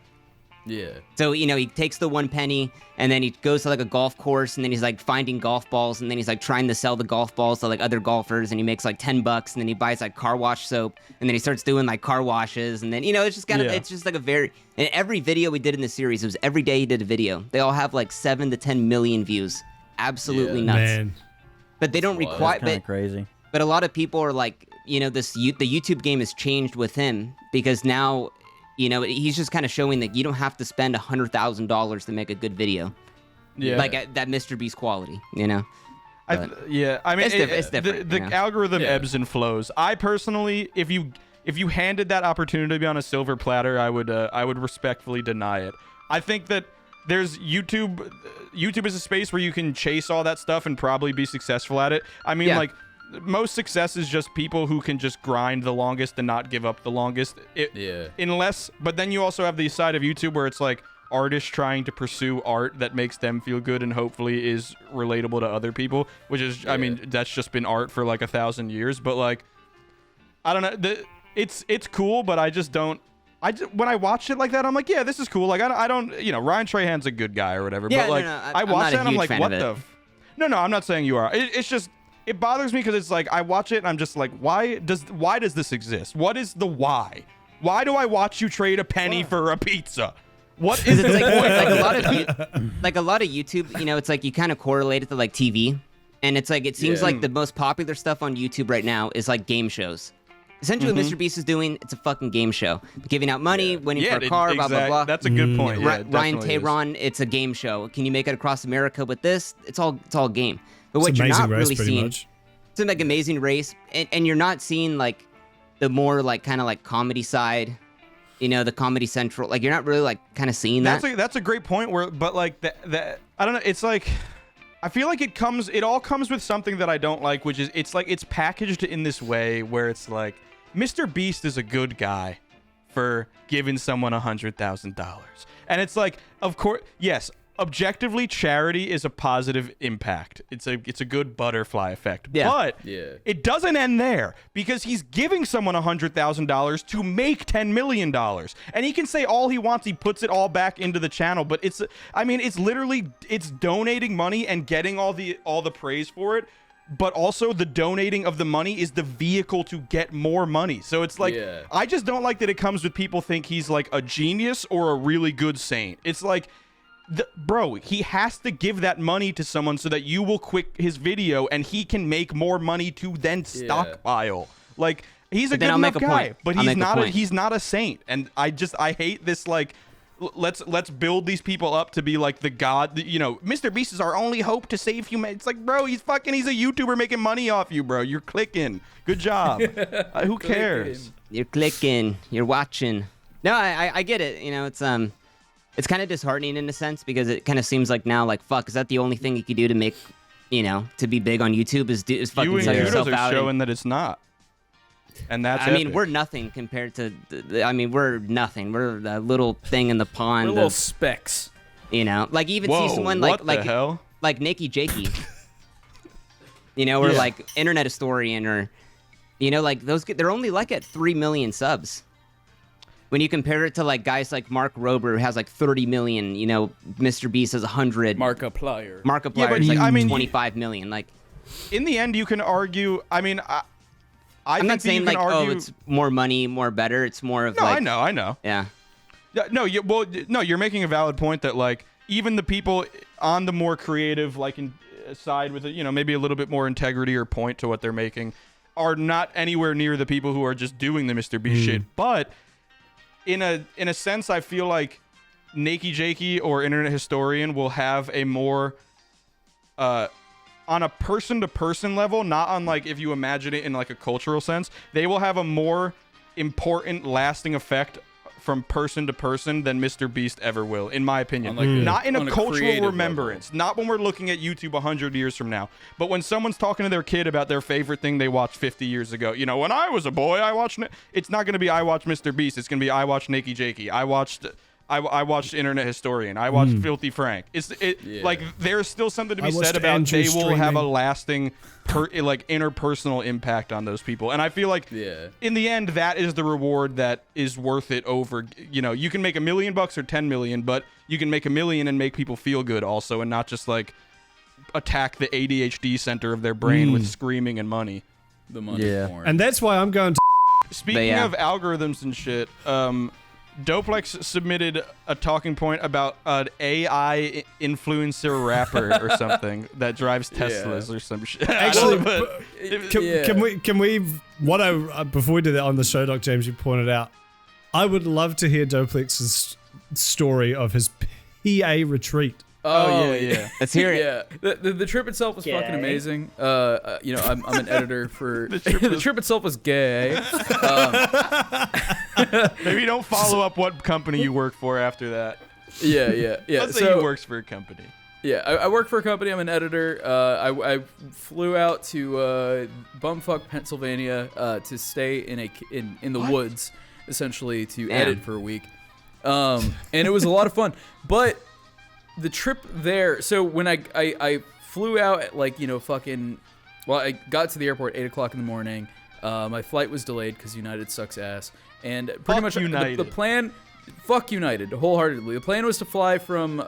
Yeah. So, you know, he takes the 1 penny and then he goes to like a golf course, and then he's like finding golf balls, and then he's like trying to sell the golf balls to like other golfers, and he makes like $10, and then he buys like car wash soap, and then he starts doing like car washes, and then, you know, it's just kind of it's just like and every video we did in the series, it was every day he did a video. They all have like 7 to 10 million views. Absolutely nuts. Man. But they don't require. Kind of crazy. But a lot of people are like, you know, the YouTube game has changed with him because now. You know, he's just kind of showing that you don't have to spend $100,000 to make a good video. Yeah. Like that MrBeast quality, you know? I mean, it's different. The algorithm ebbs and flows. I personally, if you handed that opportunity to be on a silver platter, I would respectfully deny it. I think that there's YouTube. YouTube is a space where you can chase all that stuff and probably be successful at it. I mean, like, most success is just people who can just grind the longest and not give up the longest. But then you also have the side of YouTube where it's like artists trying to pursue art that makes them feel good and hopefully is relatable to other people, which is, I mean, that's just been art for like 1,000 years. But like, I don't know. It's cool, but I just don't. When I watch it like that, I'm like, yeah, this is cool. Like, I don't, you know, Ryan Trahan's a good guy or whatever. Yeah, but like, I watch that and I'm like, what the? No, I'm not saying you are. It's just, it bothers me because it's like, I watch it and I'm just like, why does this exist? What is the why? Why do I watch you trade a penny for a pizza? What is it? Like a lot of YouTube, you know, it's like you kind of correlate it to like TV. And it's like, it seems like the most popular stuff on YouTube right now is like game shows. Essentially, what MrBeast is doing, it's a fucking game show. Giving out money, winning for a car, blah, blah, blah. That's a good point. Ryan Trahan, it's a game show. Can you make it across America with this? It's all game. But what you're not really seeing, it's like Amazing Race, and you're not seeing like the more like kind of like comedy side, you know, the Comedy Central. Like you're not really like kind of seeing that. That's a great point. But like that, I don't know. It's like, I feel like it all comes with something that I don't like, which is it's like it's packaged in this way where it's like, MrBeast is a good guy for giving someone $100,000. And it's like, of course, yes, objectively, charity is a positive impact. It's a good butterfly effect. Yeah. But it doesn't end there, because he's giving someone $100,000 to make $10 million. And he can say all he wants. He puts it all back into the channel. But it's literally, it's donating money and getting all the praise for it. But also the donating of the money is the vehicle to get more money. So it's like, I just don't like that it comes with people think he's like a genius or a really good saint. It's like, bro, he has to give that money to someone so that you will quit his video and he can make more money to then stockpile. Like, he's a good enough guy, but he's not a saint. And I hate this, like, let's build these people up to be like the god, you know, MrBeast is our only hope to save humanity. It's like, bro, he's a YouTuber making money off you, bro. You're clicking. Good job. Who cares? You're clicking. You're watching. No, I get it. You know, it's kind of disheartening in a sense, because it kind of seems like now, like, fuck, is that the only thing you could do to make, you know, to be big on YouTube is fucking sell yourself out? You and showing that it's not. And that's I mean, we're nothing compared to we're nothing. We're a little thing in the pond. We're little specks. You know, like even see someone like Nikki Jakey. You know, or like Internet Historian, or you know, like those, they're only like at 3 million subs. When you compare it to like guys like Mark Rober, who has like 30 million, you know, MrBeast has 100. Markiplier is like 25 million. Like, in the end, you can argue. I mean, I'm not saying like, oh, it's more money, more better. It's more of like... No, I know. Yeah. No, you're making a valid point that like even the people on the more creative like side with, you know, maybe a little bit more integrity or point to what they're making are not anywhere near the people who are just doing the MrBeast shit. But in a sense, I feel like Nikki Jakey or Internet Historian will have a more on a person-to-person level, not on like if you imagine it in like a cultural sense, they will have a more important, lasting effect from person to person than MrBeast ever will, in my opinion. Not in a cultural remembrance, level. Not when we're looking at YouTube 100 years from now, but when someone's talking to their kid about their favorite thing they watched 50 years ago. You know, when I was a boy, I watched... It's not going to be I watched MrBeast. It's going to be I watched Nikki Jakey. I watched Internet Historian. I watched Filthy Frank. Like, there's still something to be said about Andrew they will have a lasting interpersonal impact on those people. And I feel like in the end, that is the reward that is worth it over, you know, you can make $1 million or 10 million, but you can make $1 million and make people feel good also, and not just like attack the ADHD center of their brain with screaming and money. The money porn. And that's why I'm going to... Speaking of algorithms and shit, Dopefix submitted a talking point about an AI influencer rapper or something that drives Teslas or some shit. Actually, can we before we do that on the show, Doc James, you pointed out, I would love to hear Dopefix's story of his PA retreat. Oh yeah. Let's hear it. Yeah, the trip itself was fucking amazing. You know, I'm an editor for the trip itself was gay. Maybe don't follow up what company you work for after that. Yeah. Let's say he works for a company. Yeah, I work for a company. I'm an editor. I flew out to bumfuck Pennsylvania to stay in the woods, essentially, to edit for a week. And it was a lot of fun. But the trip there, so when I flew out at I got to the airport 8 o'clock in the morning. My flight was delayed because United sucks ass. And pretty much the plan, fuck United, wholeheartedly. The plan was to fly from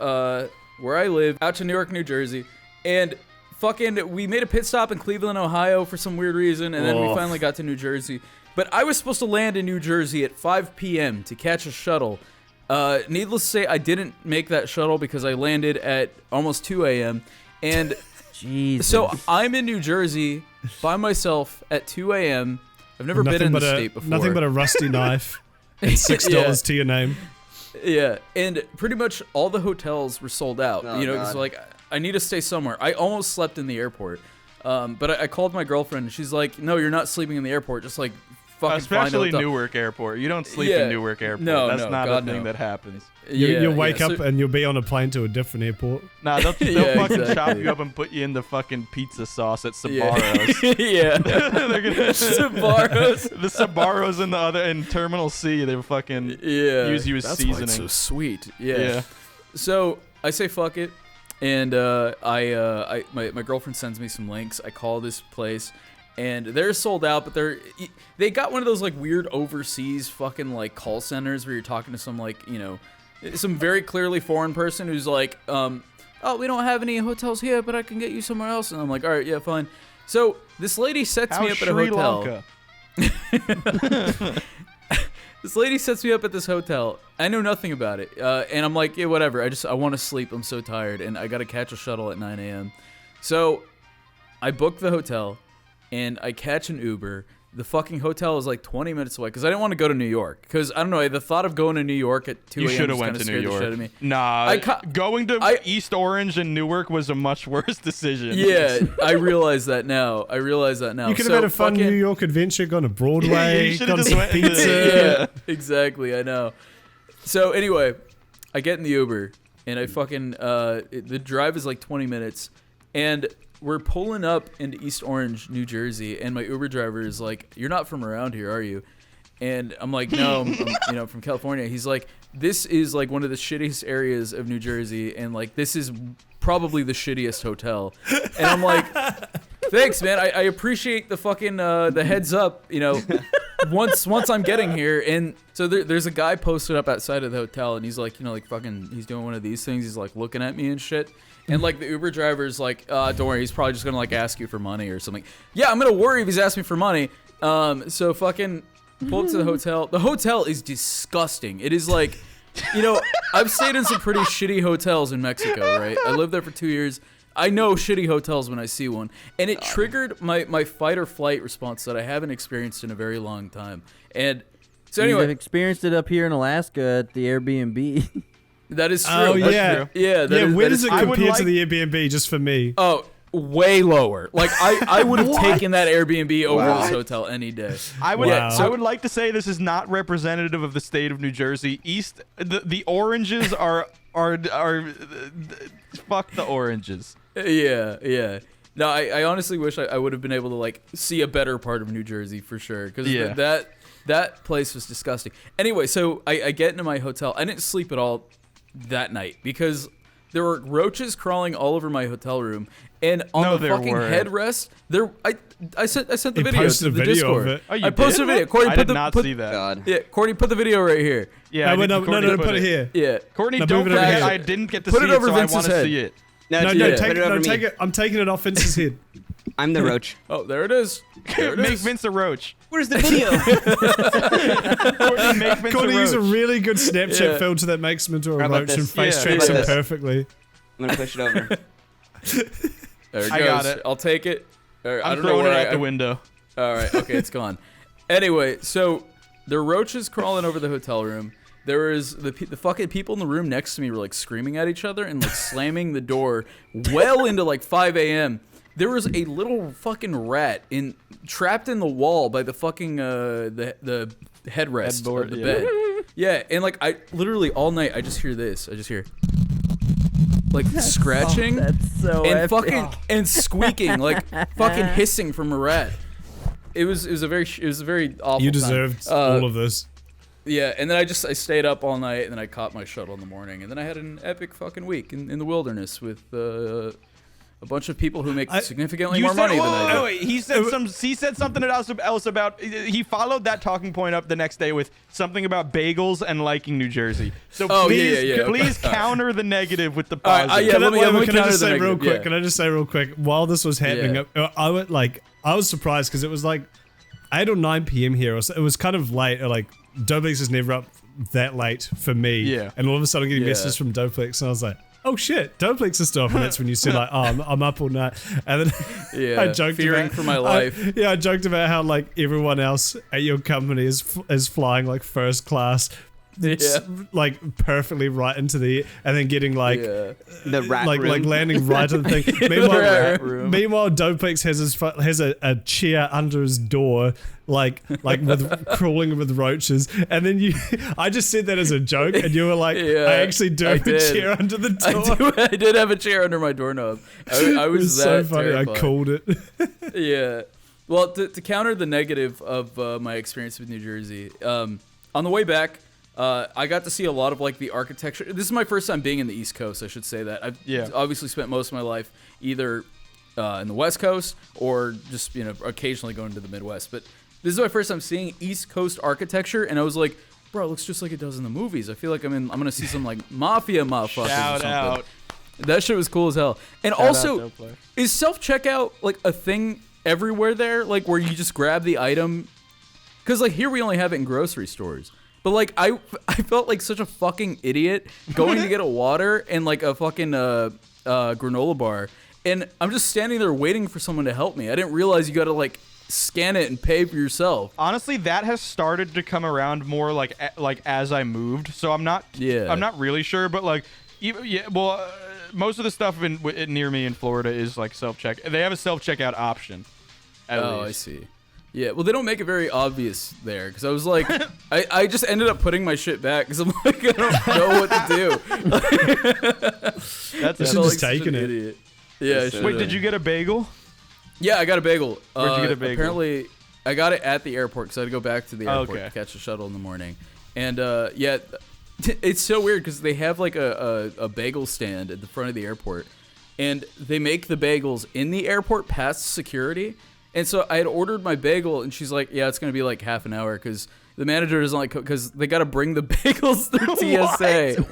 where I live out to Newark, New Jersey. And we made a pit stop in Cleveland, Ohio for some weird reason. And then we finally got to New Jersey. But I was supposed to land in New Jersey at 5 p.m. to catch a shuttle. Needless to say, I didn't make that shuttle because I landed at almost 2 a.m. And so I'm in New Jersey by myself at 2 a.m. I've never been in the state before. Nothing but a rusty knife and $6 to your name. Yeah, and pretty much all the hotels were sold out. Because I need to stay somewhere. I almost slept in the airport. But I called my girlfriend. And she's like, "No, you're not sleeping in the airport. Just fucking especially Newark Airport. You don't sleep in Newark Airport. No, that's not a thing that happens. You'll wake up and you'll be on a plane to a different airport. Nah, they'll fucking chop you up and put you in the fucking pizza sauce at Sbarro's. Yeah. They're gonna Sbarro's. The Sbarro's in Terminal C. They fucking use you as seasoning. That's why it's so sweet. Yeah. So I say fuck it, and my girlfriend sends me some links. I call this place. And they're sold out, but they got one of those weird overseas fucking call centers where you're talking to some some very clearly foreign person who's like, oh, we don't have any hotels here, but I can get you somewhere else. And I'm like, all right, yeah, fine. So this lady sets me up at a hotel. This lady sets me up at this hotel. I know nothing about it, and I'm like, yeah, whatever. I want to sleep. I'm so tired, and I gotta catch a shuttle at 9 a.m. So I booked the hotel. And I catch an Uber. The fucking hotel is 20 minutes away because I didn't want to go to New York. Because, I don't know, the thought of going to New York at 2 a.m. You should have went to New York. Of me. Nah, going to East Orange and Newark was a much worse decision. Yeah, I realize that now. You could have had a fun New York adventure, gone to Broadway, gone to some pizza. Yeah, exactly, I know. So, anyway, I get in the Uber, and I fucking, the drive is 20 minutes, and we're pulling up into East Orange, New Jersey, and my Uber driver is like, "You're not from around here, are you?" And I'm like, "No, I'm from California." He's like, "This is one of the shittiest areas of New Jersey, and this is probably the shittiest hotel." And I'm like, "Thanks, man. I appreciate the fucking the heads up. Once I'm getting here." And so there's a guy posted up outside of the hotel, and he's like, fucking, he's doing one of these things. He's looking at me and shit. And the Uber driver's like, don't worry, he's probably just gonna ask you for money or something. Yeah, I'm gonna worry if he's asking me for money. So fucking pull up to the hotel. The hotel is disgusting. It is I've stayed in some pretty shitty hotels in Mexico, right? I lived there for 2 years. I know shitty hotels when I see one. And it triggered my fight or flight response that I haven't experienced in a very long time. And so anyway, You've experienced it up here in Alaska at the Airbnb. That is true. Oh, yeah. True. Yeah. Where does it compare to the Airbnb, just for me? Oh, way lower. I would have taken that Airbnb over this hotel any day. I would like to say this is not representative of the state of New Jersey. The oranges are fuck the oranges. Yeah. No, I honestly wish I would have been able to see a better part of New Jersey for sure, because that place was disgusting. Anyway, so I get into my hotel. I didn't sleep at all that night because there were roaches crawling all over my hotel room, and on the fucking headrest there. I sent the video to the Discord. Of it. Oh, I posted a video. Courtney, I did not see that. God. Yeah, Courtney, put the video right here. Yeah, no, put it here. Yeah, Courtney, No, don't move it over forget, here. I didn't get to Put see it it, over so Vince's I want to head. see it. Take it. I'm taking it off Vince's head. I'm the roach. Oh, there it is. Make Vince a roach. Where's the video? Courtney, make Vince Courtney a used a roach. really good Snapchat filter that makes him into a How about roach and this? face Yeah. tracks How him about this? perfectly. I'm gonna push it over. There it goes. I got it. I'll take it. I I'm don't know throwing it where out the window. All right, okay, it's gone. Anyway, so there are roaches crawling over the hotel room. There was the fucking people in the room next to me were screaming at each other and slamming the door well into 5 a.m. There was a little fucking rat trapped in the wall by the fucking the headrest of the bed. Yeah, and like I literally all night I just hear this. I just hear like scratching That's so and epic. fucking and squeaking, like fucking hissing from a rat. It was a very awful. You time. deserved all of this. Yeah, and then I stayed up all night, and then I caught my shuttle in the morning, and then I had an epic fucking week in the wilderness with a bunch of people who make significantly more money than I do. Wait, he said something else about. He followed that talking point up the next day with something about bagels and liking New Jersey. So please counter the negative with the positive. Can I just say real quick? Can I just say real quick? While this was happening, I was surprised because it was like 8 or 9 p.m. here. It was kind of late. Like Dopefix is never up that late for me. Yeah. And all of a sudden, I'm getting messages from Dopefix, and I was like, "Oh shit, Dopefix is still up." And that's when you said like, "Oh, I'm up all night." And then I joked fearing for my life. I joked about how like everyone else at your company is flying like first class. Like perfectly right into the and then getting like the rat room. like landing right on the thing. Meanwhile, Dopefix has a chair under his door, like with crawling with roaches. And then I just said that as a joke, and you were like, I actually do have a chair under the door. I did have a chair under my doorknob. I was that so funny. terrified. I called it. Yeah. Well, to counter the negative of my experience with New Jersey, on the way back. I got to see a lot of like the architecture. This is my first time being in the East Coast. I should say that. I've obviously spent most of my life either in the West Coast or just occasionally going to the Midwest. But this is my first time seeing East Coast architecture, and I was like, bro, it looks just like it does in the movies. I feel like I'm gonna see some like mafia motherfuckers. Shout or something. out. That shit was cool as hell. And also, is self-checkout like a thing everywhere there? Like where you just grab the item? Because like here we only have it in grocery stores. But like I felt like such a fucking idiot going to get a water and like a fucking granola bar, and I'm just standing there waiting for someone to help me. I didn't realize you got to like scan it and pay for yourself. Honestly, that has started to come around more like as I moved. So I'm not really sure, but like most of the stuff near me in Florida is like self-check. They have a self-checkout option. I see. Yeah, well, they don't make it very obvious there, because I was like, I just ended up putting my shit back, because I'm like, I don't know what to do. That's just taking it. Idiot. Yeah. Wait, did you get a bagel? Yeah, I got a bagel. Where'd you get a bagel? Apparently, I got it at the airport, because I had to go back to the airport to catch a shuttle in the morning. And it's so weird, because they have like a bagel stand at the front of the airport, and they make the bagels in the airport past security. And so I had ordered my bagel, and she's like, "Yeah, it's gonna be like half an hour because the manager doesn't like because they gotta bring the bagels through TSA."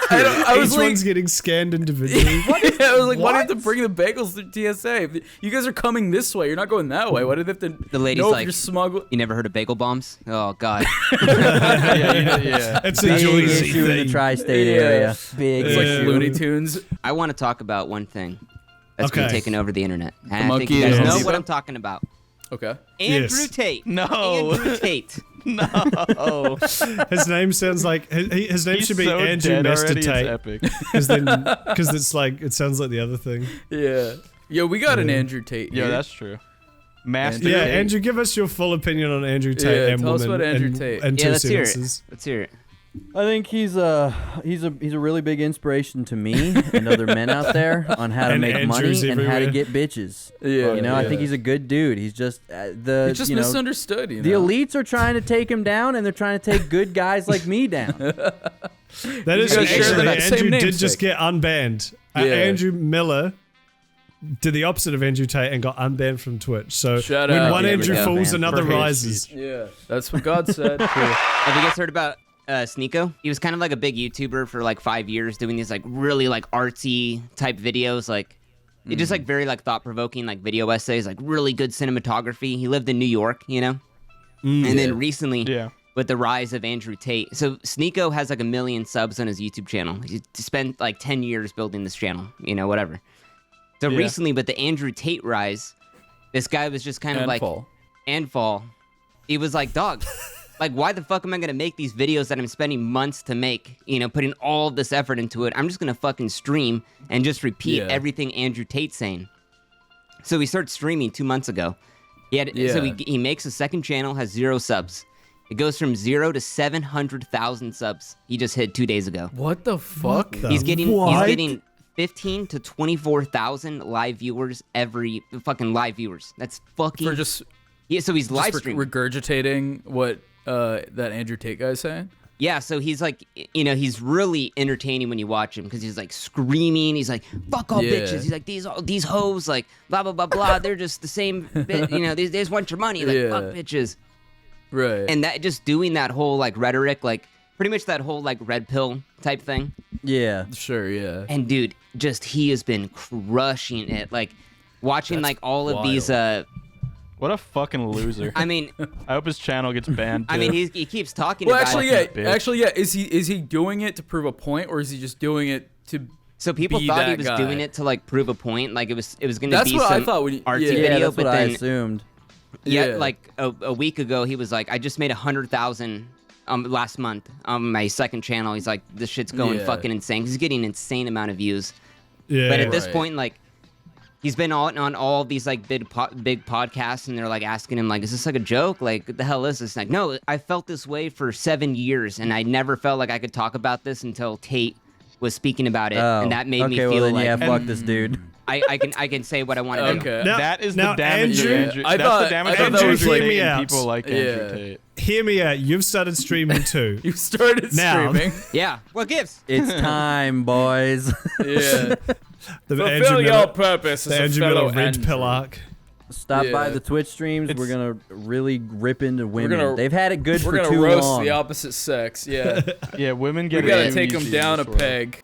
I was Each like, one's getting scanned individually. I was like, "Why do you have to bring the bagels through TSA? If you guys are coming this way. You're not going that way. Why do they have to?" The lady's like, "You never heard of bagel bombs? Oh God." It's a big issue in the tri-state area. Big it's issue. like Looney Tunes. I want to talk about one thing that's been taking over the internet. And I think monkey you guys and know Zebra? what I'm talking about. Okay. Andrew Tate. No. Andrew Tate. No. His name sounds like his name should be so Andrew Master already, Tate. it's epic. Because it's like it sounds like the other thing. Yeah. Yo, we got an Andrew Tate. Yeah, here. that's true. Master Yeah, Tate. Andrew, give us your full opinion on Andrew Tate and tell us woman. about Andrew and, Tate. And Yeah, two let's hear sentences. it. Let's hear it. I think he's a really big inspiration to me and other men out there on how to And make Andrews money and how to everywhere. get bitches. Yeah. You know, I think he's a good dude. He's just He's just misunderstood. You the know? elites are trying to take him down, and they're trying to take good guys like me down. That is guys share actually that same Andrew did namesake. just get unbanned. Yeah. Andrew Miller did the opposite of Andrew Tate and got unbanned from Twitch. So Shout when out. one Yeah, Andrew we go, falls, man. another For hate rises. speech. Yeah. That's what God said. Have you guys heard about Sneeko? He was kind of like a big YouTuber for like 5 years, doing these like really like artsy type videos, like it just like very like thought provoking like video essays, like really good cinematography. He lived in New York, you know, and then recently, with the rise of Andrew Tate, so Sneeko has like 1 million subs on his YouTube channel. He spent like 10 years building this channel, you know, whatever. So recently, with the Andrew Tate rise, this guy was just kind of like fall. He was like, dog. Like, why the fuck am I going to make these videos that I'm spending months to make, you know, putting all this effort into it? I'm just going to fucking stream and just repeat everything Andrew Tate's saying. So he started streaming 2 months ago. So he makes a second channel, has 0 subs. It goes from 0 to 700,000 subs. He just hit 2 days ago. What the fuck? He's getting 15 to 24,000 live viewers every fucking live viewers. That's fucking For just so he's live streaming, regurgitating what that Andrew Tate guy's saying. Yeah, so he's like, he's really entertaining when you watch him because he's like screaming. He's like, "Fuck all bitches." He's like, "These hoes, like blah blah blah blah. They're just the same bit. They just want your money. Like fuck bitches." Right. And that just doing that whole like rhetoric, like pretty much that whole like red pill type thing. Yeah. Sure. Yeah. And dude, he has been crushing it. Like watching like all of these. What a fucking loser. I mean, I hope his channel gets banned. Too. I mean, he keeps talking about it. Actually, yeah. Is he doing it to prove a point, or is he just doing it to? So people thought he was doing it to like prove a point. Like it was going to be what some I thought when artsy video, that's but what then I assumed. Yeah, like a week ago, he was like, I just made 100,000 last month on my second channel. He's like, this shit's going fucking insane. He's getting an insane amount of views. Yeah. But at this point, like, he's been on all these like big podcasts, and they're like asking him like, is this like a joke? Like, what the hell is this? Like, no, I felt this way for 7 years, and I never felt like I could talk about this until Tate was speaking about it, and that made me feel like, fuck this dude. I can say what I want to do. Now, that is now, the damage. Andrew, That's the damage of Andrew, those hear Tate me and out. people like Andrew Tate. Hear me out. You've started streaming too. You started Now. streaming. Yeah, what gives? It's time, boys. Yeah. The Fulfill your purpose as the a Andrew fellow Miller red Andrew. pill arc. Stop by the Twitch streams. We're gonna really rip into women. They've had it good for too long. We're gonna roast the opposite sex. Yeah. Yeah, women get. We gotta it take them easy down a in this world. peg.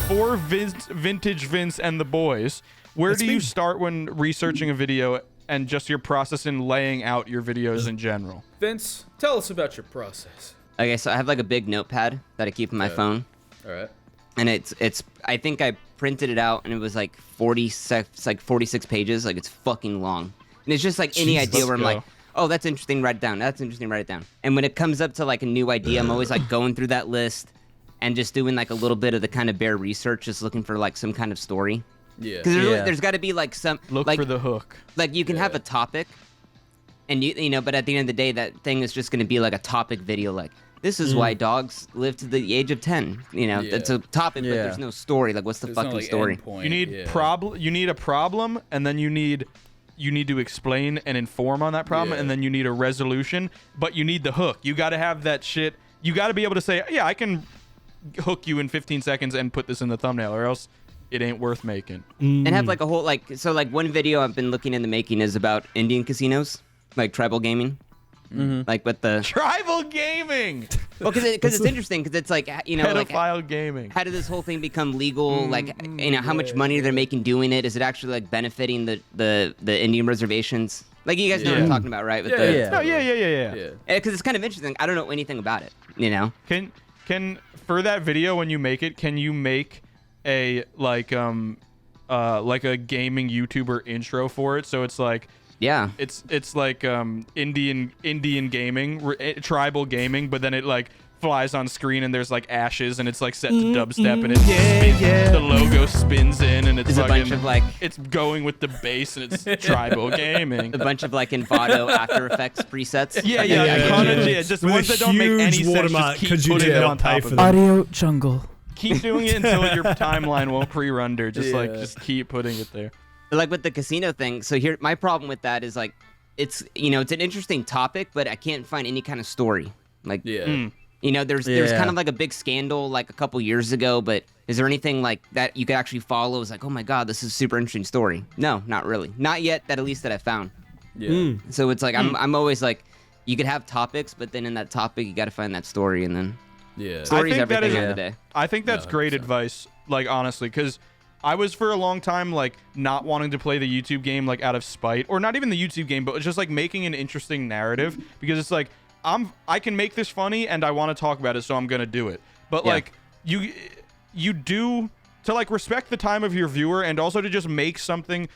For Vintage Vince and the boys, where do you start when researching a video and just your process in laying out your videos in general? Vince, tell us about your process. Okay, so I have like a big notepad that I keep in my phone. All right. And it's I think I printed it out and it was like 46 pages. Like it's fucking long. And it's just like any idea where I'm like, oh, that's interesting, write it down. That's interesting, write it down. And when it comes up to like a new idea, I'm always like going through that list and just doing like a little bit of the kind of bare research, just looking for like some kind of story. Yeah. Because there's got to be like some Look like, for the hook. Like you can have a topic, and you know, but at the end of the day, that thing is just going to be like a topic video. Like this is why dogs live to the age of 10. You know, it's a topic, but there's no story. Like what's the There's fucking no, like, story? endpoint. You need problem. You need a problem, and then you need to explain and inform on that problem, and then you need a resolution. But you need the hook. You got to have that shit. You got to be able to say, yeah, I can hook you in 15 seconds and put this in the thumbnail, or else it ain't worth making. And have like a whole like one video I've been looking into making is about Indian casinos, like tribal gaming. Like with the tribal gaming. Well, because it's interesting because it's like, you know, pedophile like gaming. How did this whole thing become legal? Like, you know, how much money they're making doing it? Is it actually like benefiting the Indian reservations? Like you guys know what I'm talking about, right? With Yeah. Because it's kind of interesting. I don't know anything about it. You know. Can for that video when you make it, can you make a like a gaming YouTuber intro for it? So it's like. Yeah, it's like Indian gaming, tribal gaming, but then it like flies on screen and there's like ashes and it's like set to dubstep and it spins, the logo spins in and it's there's a bunch of like it's going with the bass and it's tribal gaming. A bunch of like Envato After Effects presets. Just ones that don't make any sense. Just keep putting them on top of it. Audio jungle. Keep doing it until your timeline won't pre-render. Just keep putting it there. Like with the casino thing, so here my problem with that is like it's it's an interesting topic, but I can't find any kind of story. Like you know, there's kind of like a big scandal like a couple years ago, but is there anything like that you could actually follow? It's like, oh my god, this is a super interesting story. No, not really, not yet. That at least that I found. So it's like I'm always like, you could have topics, but then in that topic you got to find that story, and then story's everything at the end of the day. I think that's great advice. Like honestly, because I was for a long time like not wanting to play the YouTube game like out of spite, or not even the YouTube game, but just like making an interesting narrative, because it's like I can make this funny and I want to talk about it, so I'm gonna do it. But like you do to like respect the time of your viewer, and also to just make something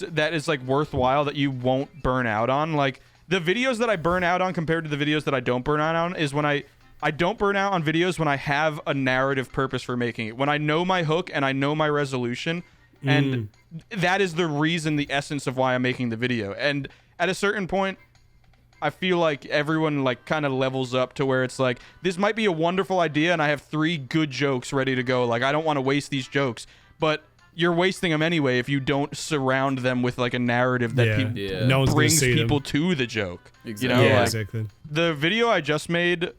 that is like worthwhile that you won't burn out on. Like the videos that I burn out on compared to the videos that I don't burn out on is when I don't burn out on videos when I have a narrative purpose for making it. When I know my hook and I know my resolution, And that is the reason, the essence of why I'm making the video. And at a certain point, I feel like everyone like kind of levels up to where it's like, this might be a wonderful idea and I have 3 good jokes ready to go. Like, I don't want to waste these jokes, but you're wasting them anyway if you don't surround them with like a narrative that No one's brings gonna see people them. to the joke. Exactly. You know, Yeah, like, exactly. the video I just made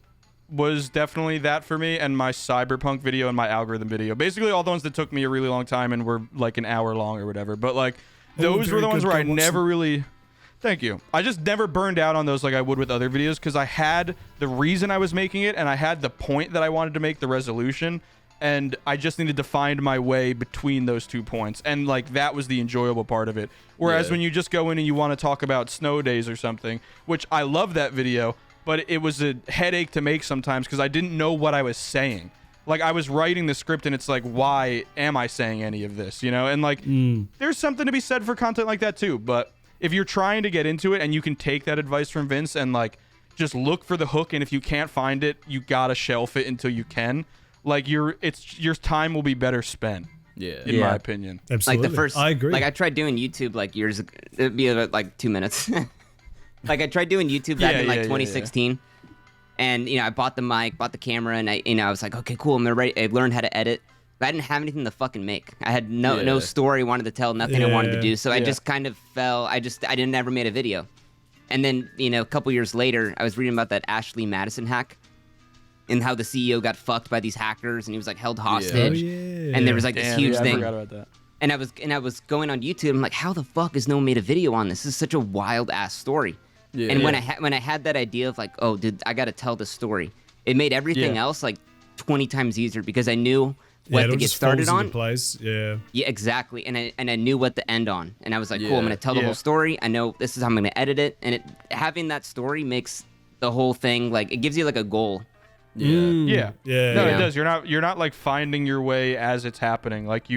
was definitely that for me, and my cyberpunk video and my algorithm video. Basically all the ones that took me a really long time and were like an hour long or whatever. But like those were the ones where I never really... Thank you. I just never burned out on those like I would with other videos because I had the reason I was making it and I had the point that I wanted to make, the resolution, and I just needed to find my way between those 2 points. And like that was the enjoyable part of it. Whereas when you just go in and you want to talk about snow days or something, which I love that video, but it was a headache to make sometimes because I didn't know what I was saying. Like I was writing the script and it's like, why am I saying any of this? You know? And like there's something to be said for content like that too, but if you're trying to get into it and you can take that advice from Vince and like just look for the hook, and if you can't find it, you gotta shelf it until you can. Like your time will be better spent. In my opinion. Absolutely. Like the first, I agree. Like I tried doing YouTube like years ago. It'd be about like 2 minutes. Like I tried doing YouTube back in like 2016, and I bought the mic, bought the camera, and I was like, okay, cool, I'm ready. I learned how to edit. But I didn't have anything to fucking make. I had no story I wanted to tell, nothing I wanted to do. So I just kind of fell. I didn't ever made a video. And then, a couple years later, I was reading about that Ashley Madison hack and how the CEO got fucked by these hackers and he was like held hostage. And there was like this huge thing. I forgot about that. And I was going on YouTube. I'm like, how the fuck has no one made a video on this? This is such a wild ass story. And when I had that idea of like, oh, dude, I got to tell this story, it made everything else like 20 times easier because I knew what to get started on. Place. Yeah, exactly. And I knew what to end on. And I was like, cool, I'm going to tell the whole story. I know this is how I'm going to edit it. And having that story makes the whole thing, like, it gives you like a goal. No, it does. You're not like finding your way as it's happening. Like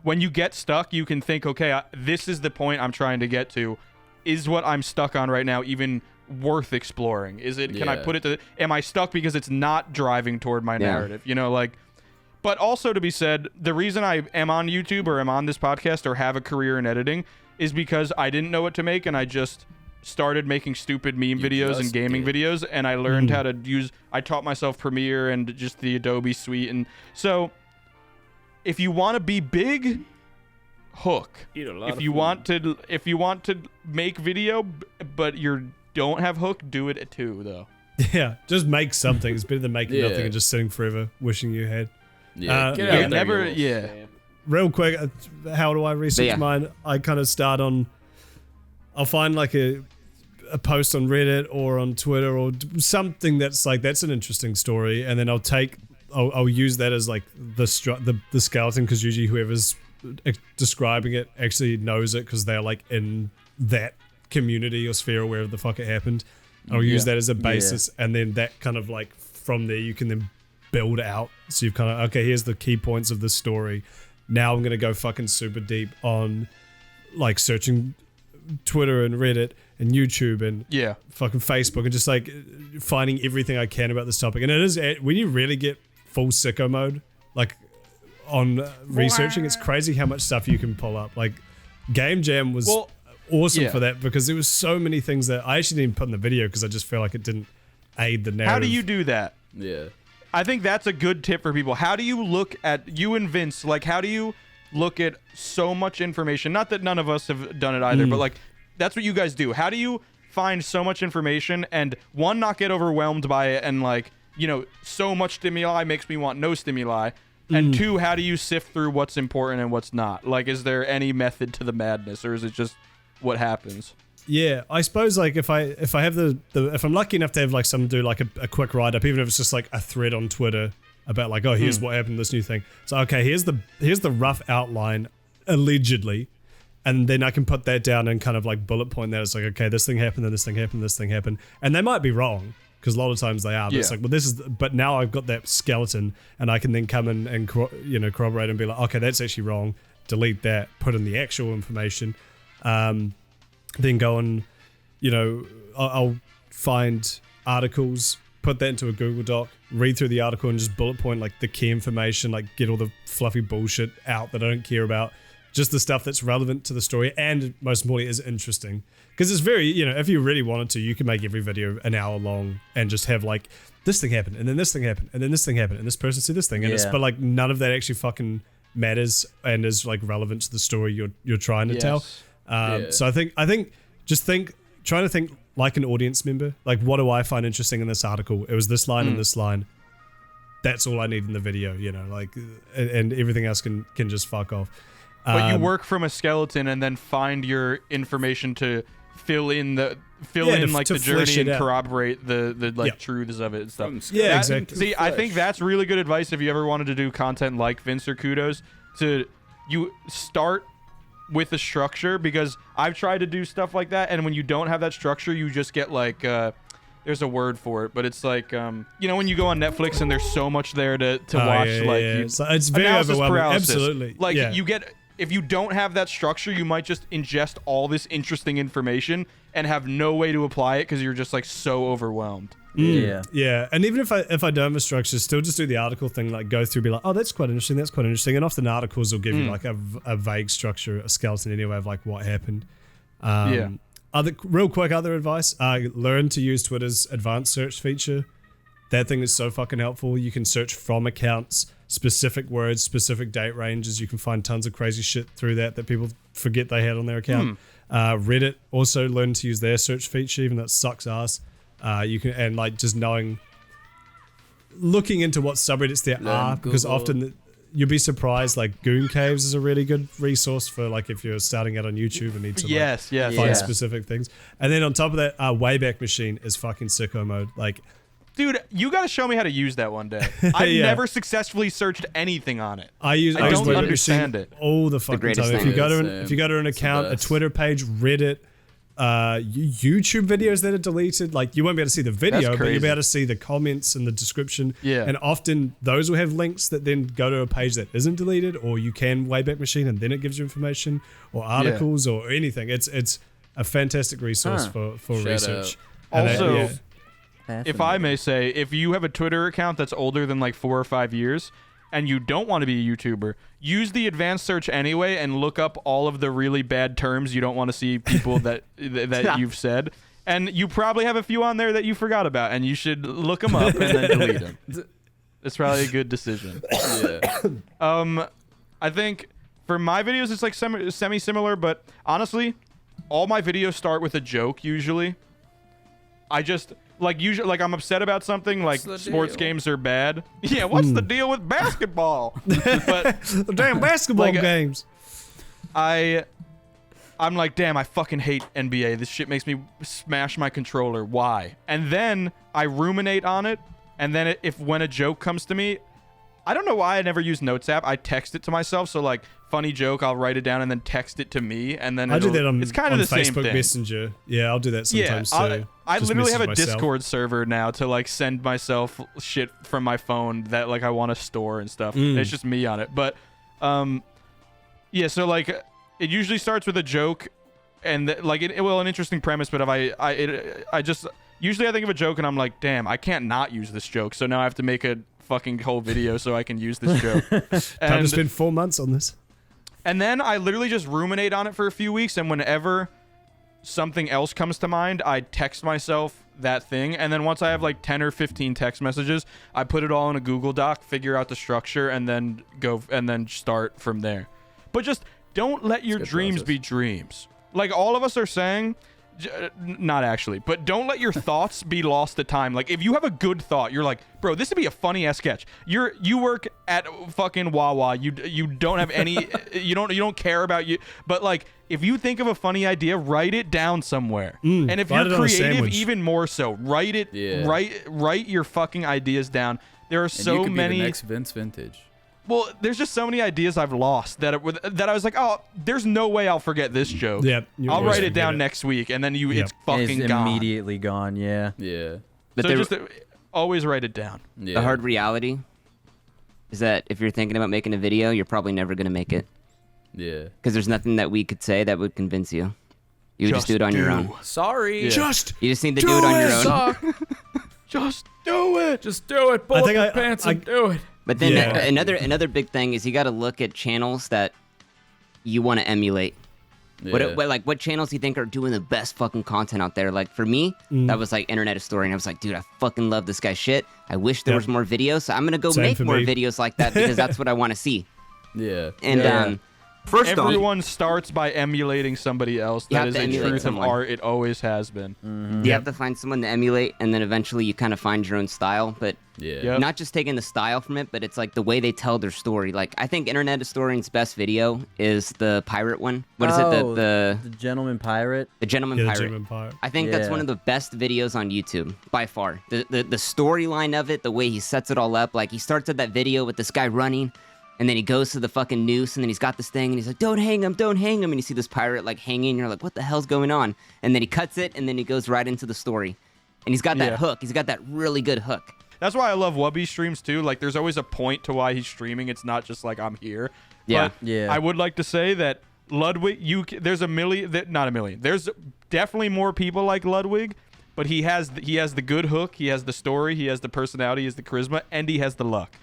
when you get stuck, you can think, okay, this is the point I'm trying to get to. Is what I'm stuck on right now even worth exploring? Is it, can I put it to, am I stuck because it's not driving toward my narrative? But also to be said, the reason I am on YouTube or am on this podcast or have a career in editing is because I didn't know what to make and I just started making stupid meme videos and gaming videos, and I learned how to I taught myself Premiere and just the Adobe suite. And so if you want to be big, hook. If you want to make video but you don't have hook, do it too though. Yeah, just make something. It's better than making nothing and just sitting forever wishing you had. Real quick, how do I research mine? I kind of start on, I'll find like a post on Reddit or on Twitter or something that's like, that's an interesting story, and then I'll use that as like the skeleton, because usually whoever's describing it actually knows it because they're like in that community or sphere where the fuck it happened. I'll use that as a basis, and then that kind of like from there you can then build out. So you've kind of, okay, here's the key points of this story. Now I'm gonna go fucking super deep on like searching Twitter and Reddit and YouTube and fucking Facebook and just like finding everything I can about this topic. And it is, when you really get full sicko mode, like on researching, it's crazy how much stuff you can pull up. Like Game Jam was awesome for that, because there was so many things that I actually didn't put in the video because I just felt like it didn't aid the narrative. How do you do that? Yeah. I think that's a good tip for people. How do you look at, you and Vince, like how do you look at so much information? Not that none of us have done it either, but like that's what you guys do. How do you find so much information and one, not get overwhelmed by it and like, you know, so much stimuli makes me want no stimuli. And two, how do you sift through what's important and what's not? Like, is there any method to the madness, or is it just what happens? Yeah, I suppose like if I have if I'm lucky enough to have like someone do like a quick write up, even if it's just like a thread on Twitter about like, oh, here's what happened, this new thing. So okay, here's the rough outline, allegedly, and then I can put that down and kind of like bullet point that. It's like, okay, this thing happened, then this thing happened, this thing happened, and they might be wrong because a lot of times they are. But it's like, well, this is. But now I've got that skeleton, and I can then come in and corroborate and be like, okay, that's actually wrong. Delete that. Put in the actual information. Then go and, I'll find articles, put that into a Google Doc, read through the article and just bullet point like the key information, like get all the fluffy bullshit out that I don't care about, just the stuff that's relevant to the story and most importantly is interesting. Because it's very, if you really wanted to, you could make every video an hour long and just have like this thing happened and then this thing happened and then this thing happened and this person said this thing and but like none of that actually fucking matters and is like relevant to the story you're trying to tell. So I think trying to think like an audience member. Like, what do I find interesting in this article? It was this line and this line. That's all I need in the video, and everything else can just fuck off. But you work from a skeleton and then find your information to fill in the journey and corroborate the truths of it and stuff. Yeah, exactly. See, I think that's really good advice if you ever wanted to do content like Vince or Kudos. You start with a structure, because I've tried to do stuff like that, and when you don't have that structure, you just get like there's a word for it, but it's like when you go on Netflix and there's so much there to watch, So it's very overwhelming. Paralysis. Absolutely. You get, if you don't have that structure, you might just ingest all this interesting information and have no way to apply it because you're just like so overwhelmed. Yeah. And even if I don't have a structure, still just do the article thing, like go through, be like, oh, that's quite interesting. And often articles will give you like a vague structure, a skeleton anyway of like what happened. Other advice, learn to use Twitter's advanced search feature. That thing is so fucking helpful. You can search from accounts, specific words, specific date ranges. You can find tons of crazy shit through that people forget they had on their account. Reddit also learn to use their search feature, even though it sucks ass. You can, and like just looking into what subreddits there are, because often you'll be surprised. Like Goon Caves is a really good resource for like if you're starting out on YouTube and need to find specific things. And then on top of that, Wayback Machine is fucking sicko mode. Like, dude, you gotta show me how to use that one day. I've never successfally searched anything on it. I don't understand it all the fucking time. If you go to an account, a Twitter page, Reddit, YouTube videos that are deleted, like you won't be able to see the video, but you'll be able to see the comments and the description. And often those will have links that then go to a page that isn't deleted, or you can Wayback Machine and then it gives you information or articles or anything. It's a fantastic resource for research. Also, if I may say, if you have a Twitter account that's older than like 4 or 5 years and you don't want to be a YouTuber, use the advanced search anyway and look up all of the really bad terms you don't want to see people that you've said. And you probably have a few on there that you forgot about, and you should look them up and then delete them. It's probably a good decision. I think for my videos it's like semi-similar, but honestly, all my videos start with a joke usually. I just... usually, I'm upset about something, like sports games are bad. Yeah, what's the deal with basketball? But the damn basketball games. I'm like, damn, I fucking hate NBA. This shit makes me smash my controller. Why? And then I ruminate on it, and then when a joke comes to me, I don't know why I never use Notes app. I text it to myself, so like funny joke, I'll write it down and then text it to me, and then I do that on, it's kind of the Facebook same thing. Messenger. Yeah, I'll do that sometimes too. I literally have a Discord server now to like send myself shit from my phone that like I want to store and stuff. It's just me on it, but so like it usually starts with a joke, and an interesting premise. But if I just usually I think of a joke and I'm like, damn, I can't not use this joke, so now I have to make a fucking whole video so I can use this joke. Time to spend 4 months on this. And then I literally just ruminate on it for a few weeks, and whenever something else comes to mind, I text myself that thing, and then once I have like 10 or 15 text messages, I put it all in a Google Doc, figure out the structure, and then start from there. But just don't let your dreams be dreams. Like all of us are saying, not actually, but don't let your thoughts be lost to time. Like if you have a good thought, you're like, bro, this would be a funny ass sketch. You work at fucking Wawa. You don't have any you don't care about you. But like if you think of a funny idea, write it down somewhere. And if you're creative, even more so, write it. Write your fucking ideas down. There are so many. The next Vince Vintage. Well, there's just so many ideas I've lost that I was like, oh, there's no way I'll forget this joke. Yeah, I'll write it down next week, and then it's fucking it's gone. Immediately gone. Yeah. But so just always write it down. The hard reality is that if you're thinking about making a video, you're probably never gonna make it. Yeah. Because there's nothing that we could say that would convince you. You would just do it on your own. Sorry. Yeah. You just need to do it on your own. Just do it. Just do it. Pull up your pants and do it. But then another big thing is you got to look at channels that you want to emulate? Yeah. What channels do you think are doing the best fucking content out there? Like for me, that was like Internet Story, and I was like, dude, I fucking love this guy's shit. I wish there was more videos, so I'm gonna go make more videos like that because that's what I want to see. Yeah. And first off, everyone starts by emulating somebody else. That is a truth of art. It always has been. You have to find someone to emulate, and then eventually you kind of find your own style. But not just taking the style from it, but it's like the way they tell their story. Like I think Internet Historian's best video is the pirate one. What is it? The Gentleman Pirate. The Gentleman Yeah, Pirate. the Gentleman Pirate. I think that's one of the best videos on YouTube by far. The storyline of it, the way he sets it all up. Like he starts at that video with this guy running. And then he goes to the fucking noose, and then he's got this thing, and he's like, don't hang him. And you see this pirate, like, hanging, and you're like, what the hell's going on? And then he cuts it, and then he goes right into the story. And he's got that hook. He's got that really good hook. That's why I love Wubby's streams, too. Like, there's always a point to why he's streaming. It's not just like, I'm here. Yeah. But I would like to say that Ludwig, there's a million, not a million. There's definitely more people like Ludwig, but he has the good hook. He has the story. He has the personality. He has the charisma. And he has the luck.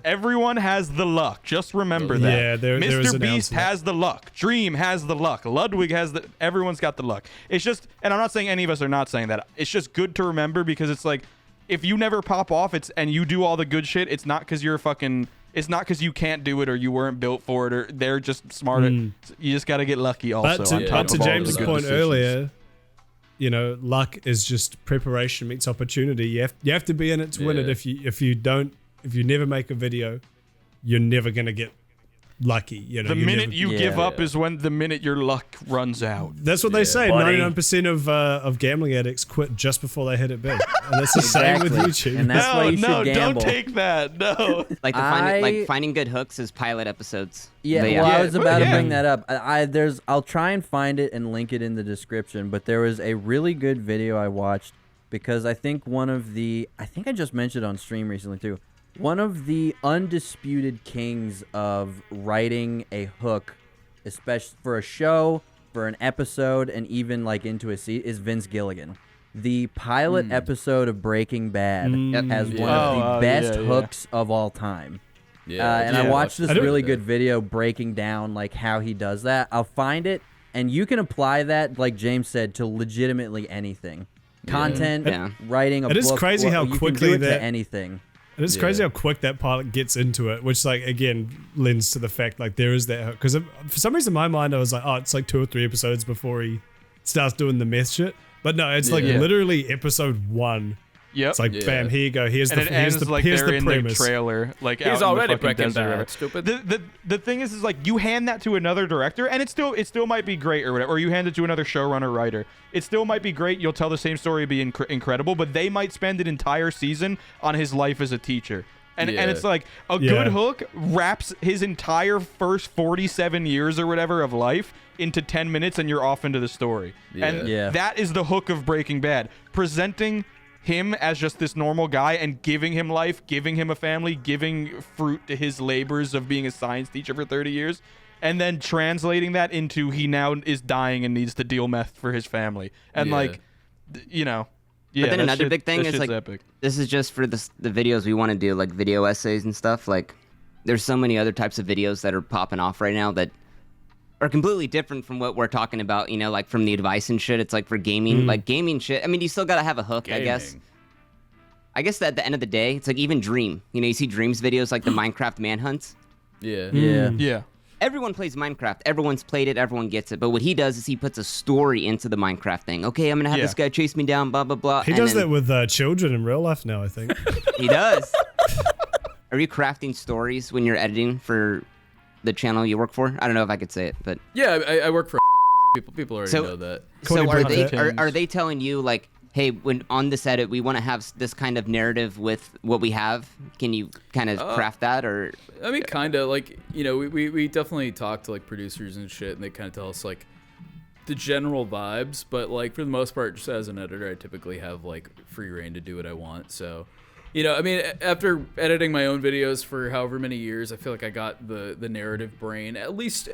Everyone has the luck. Just remember that. Yeah, there is Mr. Beast has the luck. Dream has the luck. Ludwig has the. Everyone's got the luck. It's just, and I'm not saying any of us are not saying that. It's just good to remember because it's like, if you never pop off, and you do all the good shit, it's not because you're fucking. It's not because you can't do it or you weren't built for it or they're just smarter. You just got to get lucky also. But to James' point earlier, you know, luck is just preparation meets opportunity. You have to be in it to win it. If you never make a video, you're never gonna get lucky. You know, the minute you give up is when the minute your luck runs out. That's what they say. 99% of gambling addicts quit just before they hit it big, and that's the same with YouTube. And that's why you should gamble. Don't take that. No. Finding good hooks is pilot episodes. I was about to bring that up. I'll try and find it and link it in the description. But there was a really good video I watched because I think I just mentioned it on stream recently too. One of the undisputed kings of writing a hook, especially for a show, for an episode, and even like into a season, is Vince Gilligan. The pilot episode of Breaking Bad has one of the best hooks of all time. And I watched this really good video breaking down like how he does that. I'll find it, and you can apply that, like James said, to legitimately anything. Content, writing a book. It is crazy how quickly to anything. And it's crazy how quick that pilot gets into it, which, like, again, lends to the fact, like, there is that hook. Because for some reason in my mind, I was like, oh, it's like 2 or 3 episodes before he starts doing the meth shit. But no, it's like literally episode 1. Yep. It's like, bam, here you go. Here's and the premise. Their trailer. Like, he's already Breaking Bad. Stupid. The thing is like you hand that to another director, and it still might be great or whatever. Or you hand it to another showrunner writer. It still might be great. You'll tell the same story, be incredible, but they might spend an entire season on his life as a teacher. And it's like a good hook wraps his entire first 47 years or whatever of life into 10 minutes, and you're off into the story. And that is the hook of Breaking Bad. Presenting him as just this normal guy and giving him life, giving him a family, giving fruit to his labors of being a science teacher for 30 years, and then translating that into he now is dying and needs to deal meth for his family. And like, you know. Yeah, but then another big thing is like, epic. This is just for the videos we want to do, like video essays and stuff. Like, there's so many other types of videos that are popping off right now that are completely different from what we're talking about, you know, like from the advice and shit. It's like for gaming, like gaming shit. I mean, you still got to have a hook, I guess. I guess that at the end of the day, it's like even Dream. You know, you see Dream's videos like the Minecraft manhunts. Yeah. Everyone plays Minecraft. Everyone's played it. Everyone gets it. But what he does is he puts a story into the Minecraft thing. Okay, I'm going to have this guy chase me down, blah, blah, blah. He does that with children in real life now, I think. He does. Are you crafting stories when you're editing for the channel you work for? I don't know if I could say it, but... Yeah, I work for people already know that. So are they telling you, like, hey, when on this edit, we want to have this kind of narrative with what we have? Can you kind of craft that, or? I mean, kind of. Like, you know, we definitely talk to, like, producers and shit, and they kind of tell us, like, the general vibes. But, like, for the most part, just as an editor, I typically have, like, free reign to do what I want. So, you know, I mean, after editing my own videos for however many years, I feel like I got the narrative brain at least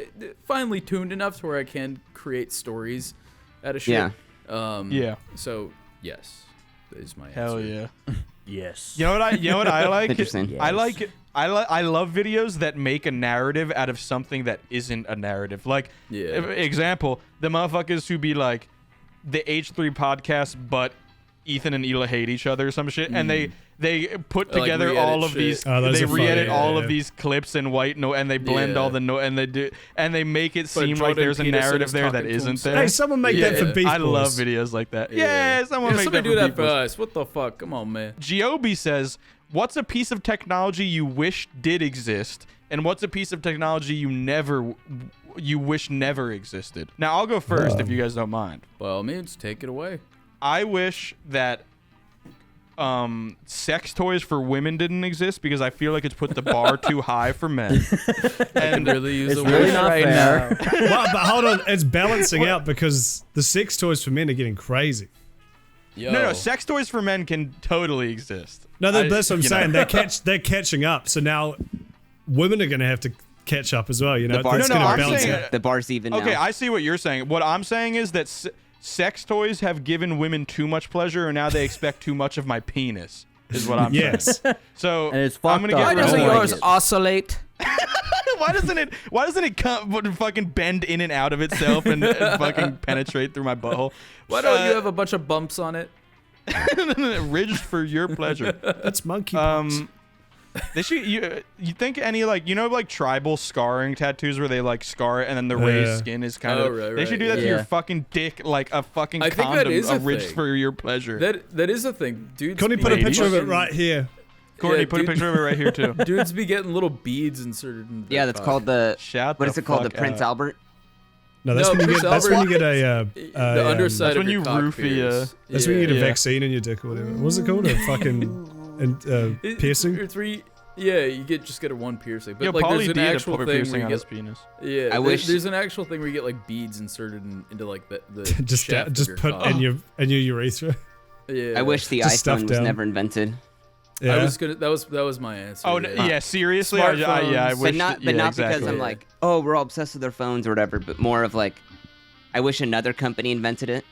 finely tuned enough to where I can create stories out of shit. So... yes, is my answer. Hell yeah. Yes. You know what I like? Interesting. I like I love videos that make a narrative out of something that isn't a narrative. Like, example, the motherfuckers who be like, the H3 podcast, but Ethan and Hila hate each other or some shit, and they put together all of these. They re-edit all of these clips in white note, and they blend all the note, and they make it seem like there's a narrative there that isn't there. Hey, someone make that for BeefBoys. I love videos like that. Yeah, someone make that do for that for BeefBoys. us. What the fuck? Come on, man. Giobi says, "What's a piece of technology you wish did exist, and what's a piece of technology you wish never existed?" Now I'll go first if you guys don't mind. By all means, take it away. I wish that sex toys for women didn't exist because I feel like it's put the bar too high for men. And really use it's really not right fair. Well, but hold on, it's balancing out because the sex toys for men are getting crazy. Yo. No, sex toys for men can totally exist. No, that's what I'm saying. They're catching up. So now women are going to have to catch up as well. You know, The bar's it's going to I'm balance saying- out. The bar's even Okay, now. I see what you're saying. What I'm saying is that sex toys have given women too much pleasure, and now they expect too much of my penis. Is what I'm saying. Yes. So And it's I'm fucked gonna up. get Why rid of doesn't like yours it. oscillate? Why doesn't it come fucking bend in and out of itself and fucking penetrate through my butthole? Why don't you have a bunch of bumps on it? Ridged for your pleasure. That's monkey pox. They should you think any like tribal scarring tattoos where they like scar it and then the raised skin is kind of right, they should do that to yeah. your fucking dick like a fucking I think condom that is a ridged thing. for your pleasure. That is a thing, dude. Courtney, put a picture of it right here. Courtney, yeah, put a dude- picture of it right here too. Dudes be getting little beads inserted in their Yeah, that's cock. called the. Shout What the is it called? The fuck Prince out. Albert. No, that's No, when you Prince get. That's when you get Albert- a. the underside that's of when your you cock roofie, pierce. That's when you get a Yeah. vaccine in your dick or whatever. What's it called? A fucking piercing. Or three. Yeah, you just get a one piercing. But Yo, like, Pauly there's an D had a actual puppet thing piercing where you on his get. penis. Yeah, I wish- there's an actual thing where you get like beads inserted into like the just shaft of just your put cock. in your urethra. Yeah. I wish the Just stuff iPhone was down. never invented. Yeah. I was gonna. That was my answer. Oh yeah, seriously? I Smartphones. wish. But not because exactly. I'm like, oh, we're all obsessed with our phones or whatever. But more of like, I wish another company invented it,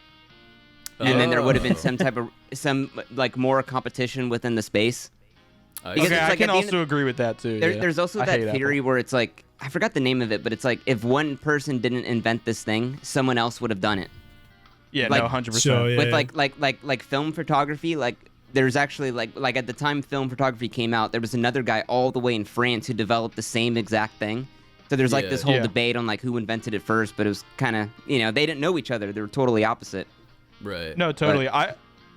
and then there would have been some like more competition within the space. Because Okay, it's I like can at the end also agree with that too. yeah. There's also I that hate theory Apple. where it's like, I forgot the name of it, but it's like if one person didn't invent this thing, someone else would have done it. Yeah, like- no, 100%. Sure, yeah. With like film photography, like there's actually like at the time film photography came out, there was another guy all the way in France who developed the same exact thing. So there's like this whole Yeah. debate on like who invented it first, but it was kind of, they didn't know each other. They were totally opposite. Right. No, totally. Yeah.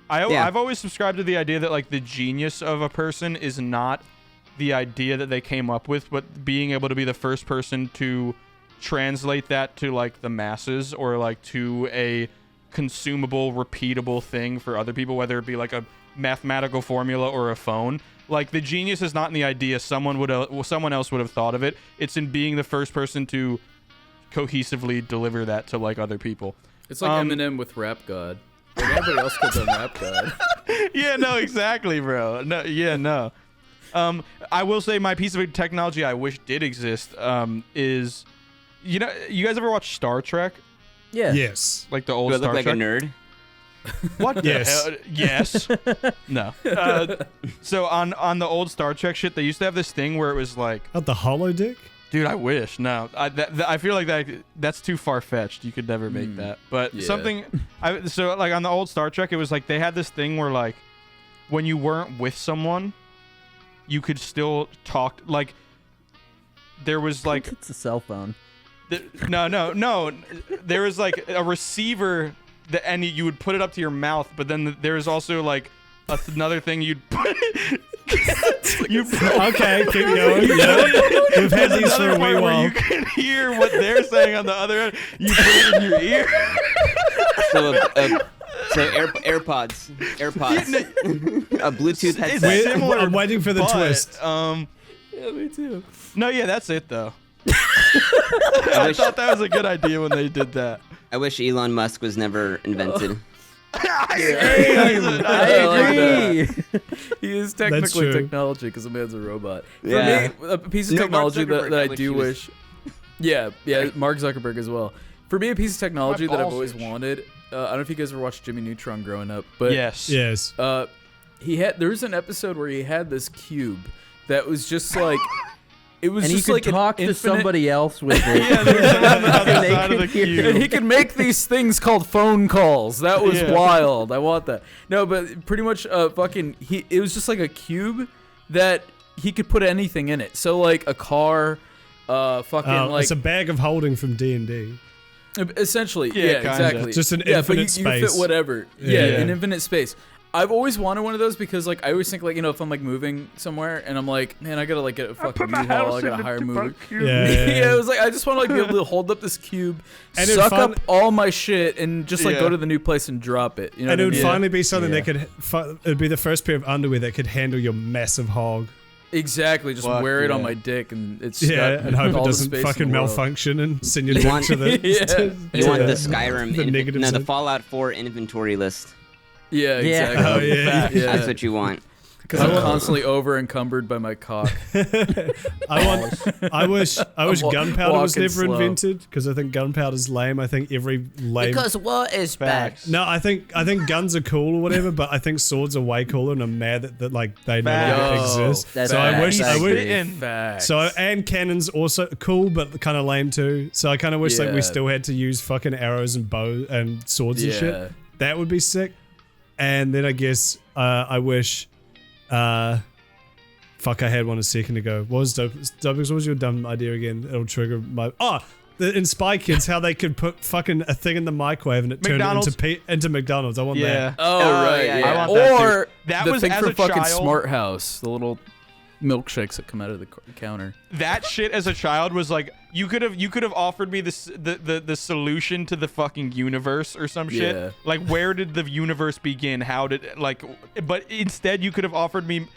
I've always subscribed to the idea that like the genius of a person is not the idea that they came up with, but being able to be the first person to translate that to like the masses or like to a consumable, repeatable thing for other people, whether it be like a mathematical formula or a phone. Like the genius is not in the idea someone else would have thought of it. It's in being the first person to cohesively deliver that to like other people. It's like Eminem with Rap God. Like everybody else could have done Rap God. Yeah, no, exactly, bro. No. I will say my piece of technology I wish did exist is, you guys ever watch Star Trek? Yeah. Yes. Like the old Do I Star look like Trek? a nerd? What? Yes. The hell? Yes. No. So on the old Star Trek shit, they used to have this thing where it was like, Not the hollow dick. dude, I wish. No, I feel like that's too far fetched. You could never make that. But Yeah. something. So like on the old Star Trek, it was like they had this thing where like when you weren't with someone, you could still talk. Like there was like It's a cell phone. no. There was like a receiver that, and you would put it up to your mouth, but then there was also like another thing you'd put. Okay, keep going. Yeah. We've had these for Another a part wee where while. you can hear what they're saying on the other end. You put it in your ear. So AirPods, a Bluetooth It's headset. similar, I'm waiting for the but, twist. Yeah, me too. No, yeah, that's it though. I thought that was a good idea when they did that. I wish Elon Musk was never invented. I agree. He is technically true. technology because the man's a robot. For Yeah. me, a piece of No, Mark technology Zuckerberg, that I I wish do he was- wish. Yeah, Mark Zuckerberg as well. For me, a piece of technology that I've balls always itch. wanted. I don't know if you guys ever watched Jimmy Neutron growing up, but Yes. Yes. there was an episode where he had this cube, that was just like. It was and just he could like talk an to infinite... somebody else with it. Yeah, there's on the other side of the cube. And he could make these things called phone calls. That was wild. I want that. No, but pretty much it was just like a cube that he could put anything in it. So like a car, like it's a bag of holding from D&D. Essentially, Yeah, exactly. Just an but infinite you space. fit whatever. Yeah, an infinite space. I've always wanted one of those because, like, I always think, like, if I'm like moving somewhere and I'm like, man, I gotta like get a fucking U-Haul, I gotta hire a mover. Yeah. It was like I just want to like be able to hold up this cube, And suck up all my shit, and just like Yeah. go to the new place and drop it. You know And it what I would mean? finally be something that could. It'd be the first pair of underwear that could handle your massive hog. Exactly, just Fuck, wear it on yeah. my dick, and it's Yeah, got and hope all it the doesn't space in fucking the world. malfunction and send your You dick want- to the. You want the the Skyrim, negative the side. Fallout 4 inventory list. Yeah, Yeah. exactly. Oh, yeah. That's what you want. Because I'm constantly over encumbered by my cock. I wish gunpowder was walking never slow. invented because I think gunpowder's lame. I think every lame. what is bad? Facts. No, I think guns are cool or whatever, but I think swords are way cooler, and I'm mad that like they no longer Facts. exist. That's So I wish facts. I wish. in. Facts. So and cannons also cool, but kind of lame too. So I kind of wish like Yeah. we still had to use fucking arrows and bow and swords and Yeah. shit. That would be sick. And then I guess I wish. Fuck, I had one a second ago. What was Dopefix? What was your dumb idea again? It'll trigger my. In Spy Kids, how they could put fucking a thing in the microwave and it turned it into McDonald's. I want Yeah. that. Oh, right. yeah, Yeah. I want that too. Or That the was thing as for a fucking child- Smart House, the little milkshakes that come out of the counter. That shit as a child was like you could have offered me the solution to the fucking universe or some shit. Yeah. Like where did the universe begin? How did but instead you could have offered me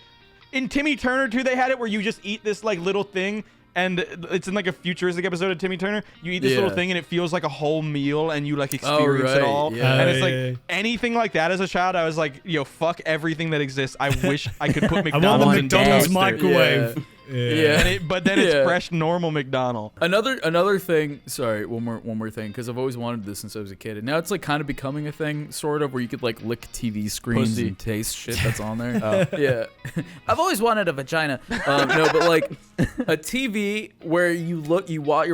in Timmy Turner too. They had it where you just eat this like little thing. And it's in like a futuristic episode of Timmy Turner. You eat this little thing and it feels like a whole meal and you like experience it right, all. yeah. And it's Yeah. like anything like that as a child, I was like, yo, fuck everything that exists. I wish I could put I want McDonald's the in McDonald's toaster. microwave. Yeah. And but then it's fresh, normal McDonald's. Another thing. Sorry, one more thing, because I've always wanted this since I was a kid, and now it's like kind of becoming a thing, sort of, where you could like lick TV screens Pussy. and taste shit that's on there. Yeah, I've always wanted a vagina. No, but like a TV where you're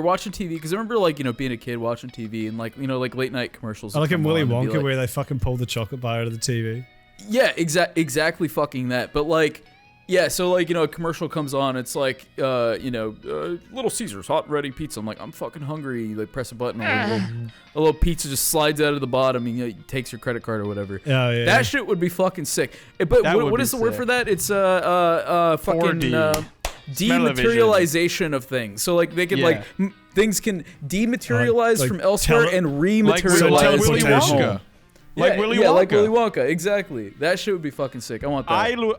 watching TV, because I remember like being a kid watching TV and like like late night commercials. I like would in come Willy on and be Wonka like- where they fucking pull the chocolate bar out of the TV. Yeah, exactly fucking that. But like, yeah, so like, a commercial comes on, it's like, Little Caesars hot and ready pizza. I'm like, I'm fucking hungry. You like press a button, a little pizza just slides out of the bottom and it takes your credit card or whatever. Oh, yeah. That shit would be fucking sick. But That would what be is the word sick. for that? It's fucking 4D. dematerialization of things. So like they could like things can dematerialize like from elsewhere and Like rematerialize Willy from home. Wonka. Like Willy Wonka. like Willy Wonka, exactly. That shit would be fucking sick. I want that.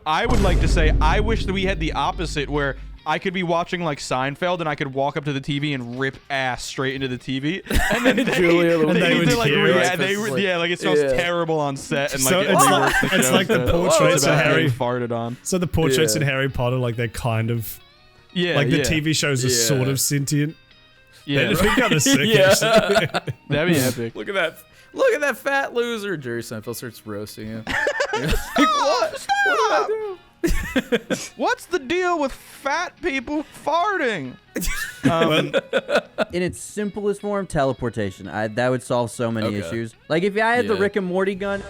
I would like to say I wish that we had the opposite where I could be watching like Seinfeld and I could walk up to the TV and rip ass straight into the TV, and then Julia they would need to like hear it. like it smells terrible on set and like So it it's reworks like- the it's show like the instead. portraits It's of about Harry- getting farted on. So the portraits Yeah. in Harry Potter, like they're kind of Yeah, like the yeah. TV shows are Yeah. sort of sentient. Yeah, That'd be kind of sick. Yeah. actually. that'd be epic. Look at that fat loser. Jerry Seinfeld starts roasting him. What did I do? What's the deal with fat people farting? In its simplest form, teleportation. That would solve so many Okay. issues. Like if I had the Yeah. Rick and Morty gun,